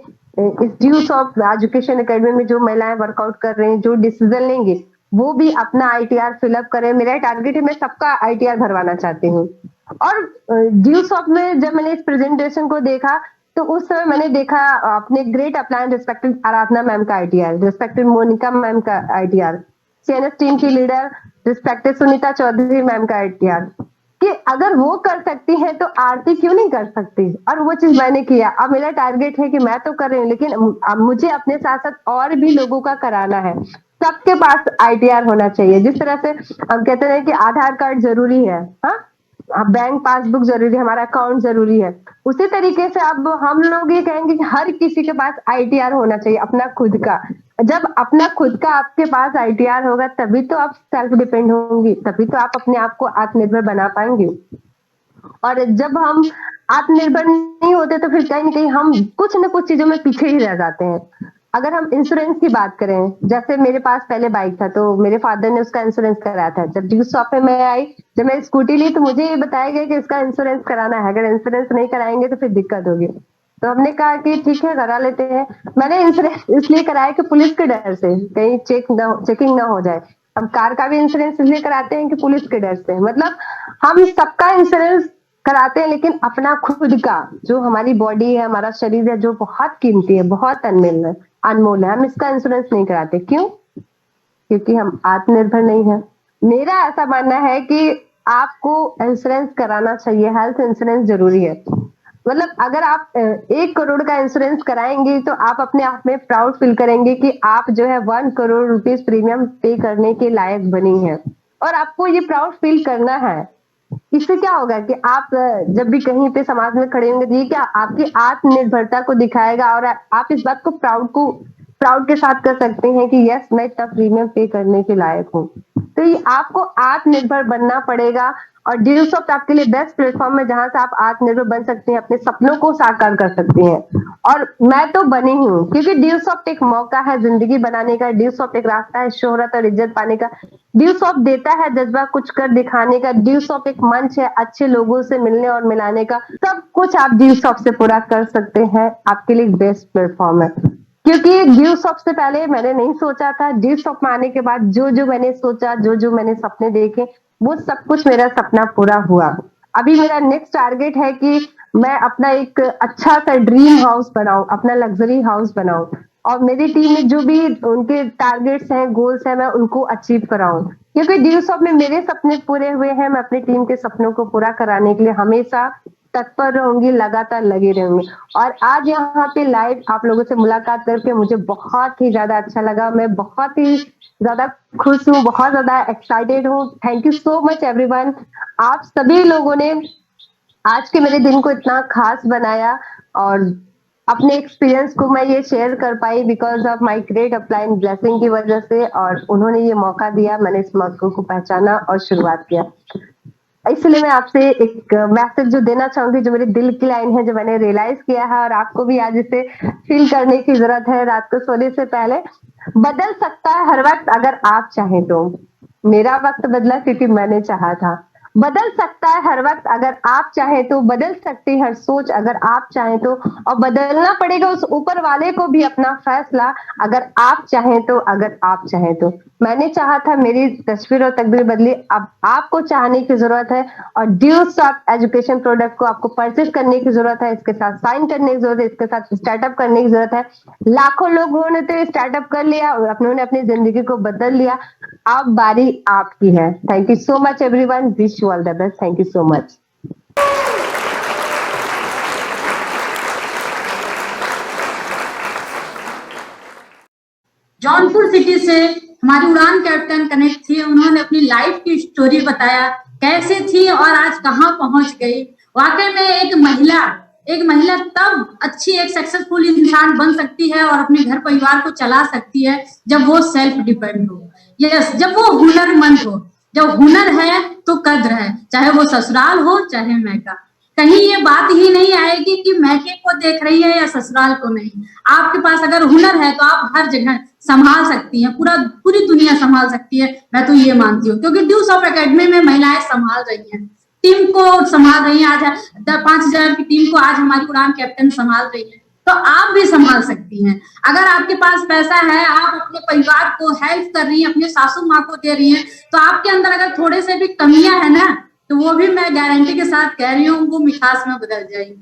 Speaker 2: इस ड्यूस ऑफ एजुकेशन एकेडमी में जो महिलाएं वर्कआउट कर रही हैं, जो डिसीजन लेंगे, वो भी अपना आईटीआर फिलअप करें। मेरा टारगेट है, मैं सबका आईटीआर भरवाना चाहती हूँ। और ड्यूस ऑफ में जब मैंने इस प्रेजेंटेशन को देखा तो उस समय मैंने देखा अपने great upline respected Aradhana ma'am का आईटीआर, रिस्पेक्टेड मोनिका मैम का आईटीआर, सीएनएस टीम की leader respected Sunita Chaudhary ma'am का आईटीआर, कि अगर वो कर सकती है तो आरती क्यों नहीं कर सकती। और वो चीज मैंने किया। अब मेरा टारगेट है कि मैं तो कर रही हूँ, लेकिन अब मुझे अपने साथ साथ और भी लोगों का कराना है। सबके पास आईटीआर होना चाहिए। जिस तरह से हम कहते हैं कि आधार कार्ड जरूरी है, हाँ, बैंक पासबुक जरूरी है, हमारा अकाउंट जरूरी है, उसी तरीके से अब हम लोग ये कहेंगे कि हर किसी के पास आईटीआर होना चाहिए अपना खुद का। जब अपना खुद का आपके पास आईटीआर होगा तभी तो आप सेल्फ डिपेंड होंगी, तभी तो आप अपने आप को आत्मनिर्भर बना पाएंगे। और जब हम आत्मनिर्भर नहीं होते तो फिर कहीं ना कहीं हम कुछ न कुछ चीजों में पीछे ही रह जाते हैं। अगर हम इंश्योरेंस की बात करें, जैसे मेरे पास पहले बाइक था तो मेरे फादर ने उसका इंश्योरेंस कराया था। जब ड्यू शॉप में मैं आई, जब मैं स्कूटी ली तो मुझे ये बताया गया कि इसका इंश्योरेंस कराना है, अगर इंश्योरेंस नहीं कराएंगे तो फिर दिक्कत होगी। तो हमने कहा कि ठीक है करा लेते हैं। मैंने इंश्योरेंस इसलिए कराया कि पुलिस के डर से कहीं चेकिंग ना हो जाए। हम कार का भी इंश्योरेंस इसलिए कराते हैं कि पुलिस के डर से, मतलब हम सबका इंश्योरेंस कराते हैं लेकिन अपना खुद का, जो हमारी बॉडी है, हमारा शरीर है, जो बहुत कीमती है, बहुत अनमोल है, हम इसका इंश्योरेंस नहीं कराते। क्यों? क्योंकि हम आत्मनिर्भर नहीं है। मेरा ऐसा मानना है कि आपको इंश्योरेंस कराना चाहिए, हेल्थ इंश्योरेंस जरूरी है। मतलब अगर आप 1 करोड़ का इंश्योरेंस कराएंगे तो आप अपने आप में प्राउड फील करेंगे कि आप जो है 1 करोड़ रुपीज प्रीमियम पे करने के लायक बनी है, और आपको ये प्राउड फील करना है। इससे क्या होगा कि आप जब भी कहीं पे समाज में खड़े होंगे तो ये क्या आपकी आत्मनिर्भरता को दिखाएगा, और आप इस बात को प्राउड के साथ कर सकते हैं कि यस मैं इतना प्रीमियम पे करने के लायक हूँ। तो ये आपको आत्मनिर्भर बनना पड़ेगा, और ड्यू सॉफ्ट आपके लिए बेस्ट प्लेटफॉर्म है जहां से आप आत्मनिर्भर बन सकते हैं, अपने सपनों को साकार कर सकते हैं। और मैं तो बनी हूँ, क्योंकि ड्यू सॉफ्ट एक मौका है जिंदगी बनाने का, ड्यू सॉफ्ट एक रास्ता है शोहरत और इज्जत पाने का, ड्यू सॉफ्ट देता है जज्बा कुछ कर दिखाने का, ड्यू सॉफ्ट एक मंच है अच्छे लोगों से मिलने और मिलाने का। सब कुछ आप ड्यू सॉफ्ट से पूरा कर सकते हैं, आपके लिए बेस्ट प्लेटफॉर्म है। क्योंकि ड्यू सॉफ्ट से पहले मैंने नहीं सोचा था, ड्यू सॉफ्ट में आने के बाद जो जो मैंने सोचा, जो जो मैंने सपने देखे, वो सब कुछ मेरा सपना पूरा हुआ। अभी मेरा नेक्स्ट टारगेट है कि मैं अपना एक अच्छा सा ड्रीम हाउस बनाऊं, अपना लग्जरी हाउस बनाऊं, और मेरी टीम में जो भी उनके टारगेट्स हैं, गोल्स हैं, मैं उनको अचीव कराऊं। क्योंकि ड्यू सॉफ्ट में मेरे सपने पूरे हुए हैं, मैं अपनी टीम के सपनों को पूरा कराने के लिए हमेशा तत्पर रहूंगी, लगातार लगी रहूंगी। और आज यहाँ पे लाइव आप लोगों से मुलाकात करके मुझे बहुत ही ज्यादा अच्छा लगा, मैं बहुत ही ज्यादा खुश हूँ, बहुत ज्यादा एक्साइटेड हूँ। Thank you so much everyone, आप सभी लोगों ने आज के मेरे दिन को इतना खास बनाया, और अपने एक्सपीरियंस को मैं ये शेयर कर पाई because of my great upline blessing की वजह से, और उन्होंने ये मौका दिया, मैंने इस मौके को पहचाना और शुरुआत किया। इसलिए मैं आपसे एक मैसेज जो देना चाहूंगी, जो मेरे दिल की लाइन है, जो मैंने रियलाइज किया है, और आपको भी आज इसे फील करने की जरूरत है रात को सोने से पहले। बदल सकता है हर वक्त अगर आप चाहें तो। मेरा वक्त बदला क्योंकि मैंने चाहा था। बदल सकता है हर वक्त अगर आप चाहें तो, बदल सकती है हर सोच अगर आप चाहें तो, और बदलना पड़ेगा उस ऊपर वाले को भी अपना फैसला अगर आप चाहें तो, अगर आप चाहें तो। मैंने चाहा था, मेरी तस्वीर और तकदीर बदली, अब आपको चाहने की जरूरत है, और ड्यू सॉफ्ट एजुकेशन प्रोडक्ट को आपको परचेज करने की जरूरत है, इसके साथ साइन करने की जरूरत है, इसके साथ स्टार्टअप करने की जरूरत है। लाखों लोगों ने तो स्टार्टअप कर लिया और उन्होंने अपनी जिंदगी को बदल लिया, अब बारी आपकी है। Thank you so much everyone, wish you all the best, thank you so much.
Speaker 1: Jaunpur city से हमारी उड़ान कैप्टन कनेक्ट थी, उन्होंने अपनी लाइफ की स्टोरी बताया, कैसे थी और आज कहाँ पहुंच गई। वाकई में एक महिला तब अच्छी एक सक्सेसफुल इंसान बन सकती है और अपने घर परिवार को चला सकती है जब वो सेल्फ डिपेंड हो, यस, जब वो हुनरमंद हो। जब हुनर है तो कद्र है, चाहे वो ससुराल हो चाहे मैका। कहीं ये बात ही नहीं आएगी कि मैके को देख रही है या ससुराल को नहीं। आपके पास अगर हुनर है तो आप हर जगह संभाल सकती हैं, पूरी दुनिया संभाल सकती है, मैं तो ये मानती हूँ। क्योंकि ड्यू सॉफ्ट एकेडमी में महिलाएं संभाल रही हैं, टीम को संभाल रही हैं। आज 5,000 की टीम को आज हमारी उड़ान कैप्टन संभाल रही है, तो आप भी संभाल सकती हैं। अगर आपके पास पैसा है, आप अपने परिवार को हेल्प कर रही हैं, अपने सासू माँ को दे रही हैं, तो आपके अंदर अगर थोड़े से भी कमियां है ना, तो वो भी मैं गारंटी के साथ कह रही हूँ वो मिठास में बदल जाएगी,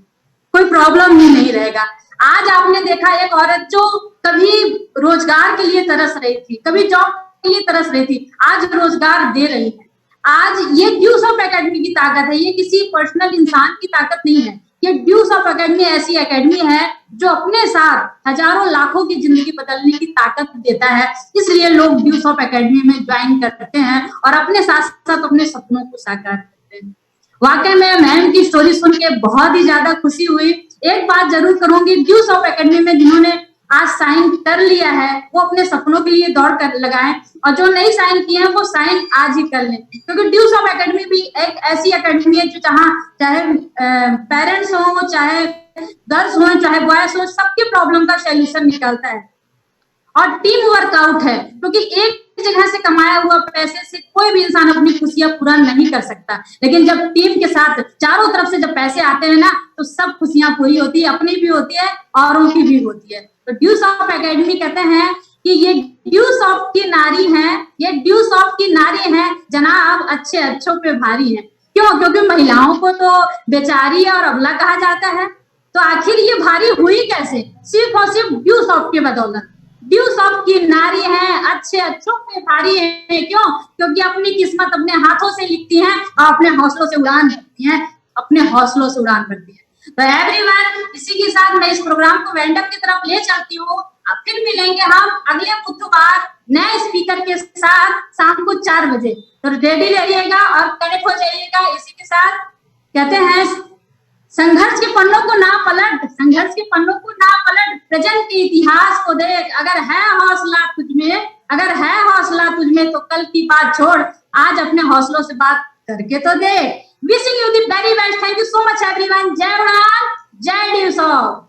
Speaker 1: कोई प्रॉब्लम ही नहीं रहेगा। आज आपने देखा एक औरत जो कभी रोजगार के लिए तरस रही थी, कभी जॉब के लिए तरस रही थी, आज रोजगार दे रही है। आज ये ड्यू सॉफ्ट एकेडमी की ताकत है, ये किसी पर्सनल इंसान की ताकत नहीं है। ये ड्यू सॉफ्ट एकेडमी ऐसी एकेडमी है जो अपने साथ हजारों लाखों की जिंदगी बदलने की ताकत देता है। इसलिए लोग ड्यू सॉफ्ट एकेडमी में ज्वाइन करते हैं और अपने साथ साथ अपने सपनों को साकार करते हैं। वाकई में मैम की स्टोरी सुन के बहुत ही ज्यादा खुशी हुई। एक बात जरूर करूंगी, ड्यू सॉफ्ट एकेडमी में जिन्होंने आज साइन कर लिया है वो अपने सपनों के लिए दौड़ कर लगाएं, और जो नहीं साइन किए हैं वो साइन आज ही कर लें, क्योंकि ड्यूज ऑफ एकेडमी भी एक ऐसी एकेडमी है जो चाहे पेरेंट्स हो, चाहे गर्ल्स हो, चाहे बॉयज हो, सबकी प्रॉब्लम का सोल्यूशन निकालता है। और टीम वर्कआउट है, क्योंकि एक जगह से कमाया हुआ पैसे से कोई भी इंसान अपनी खुशियां पूरा नहीं कर सकता, लेकिन जब टीम के साथ चारों तरफ से जब पैसे आते हैं ना तो सब खुशियां पूरी होती है, अपनी भी होती है औरों की भी होती है। तो ड्यूज ऑफ एकेडमी कहते हैं कि ये ड्यूज ऑफ की नारी है, ये ड्यूज ऑफ की नारी है जनाब, अच्छे अच्छों पे भारी है। क्यों? क्योंकि महिलाओं को तो बेचारी और अबला कहा जाता है, तो आखिर ये भारी हुई कैसे? सिर्फ और सिर्फ ड्यूज ऑफ की बदौलत। ड्यूज ऑफ की नारी है, अच्छे अच्छों पे भारी है। क्यों? क्योंकि अपनी किस्मत अपने हाथों से लिखती हैं और अपने हौसलों से उड़ान भरती हैं, अपने हौसलों से उड़ान भरती हैं। तो एवरीवन, इसी के साथ मैं इस प्रोग्राम को वेंडअप की तरफ ले चलती हूँ। अब फिर मिलेंगे हम अगले बुधवार नए स्पीकर के साथ शाम को 4 बजे। तो रेडी रहिएगा और कनेक्ट हो जाइएगा। इसी के साथ कहते हैं, संघर्ष के पन्नों को ना पलट, संघर्ष के पन्नों को ना पलट, प्रेजेंट के इतिहास को देख। अगर है हौसला तुझ में, अगर है हौसला तुझ में, तो कल की बात छोड़, आज अपने हौसलों से बात करके तो देख। Wishing you the very best. Thank you so much everyone. जय उड़ान, जय ड्यूज ऑफ।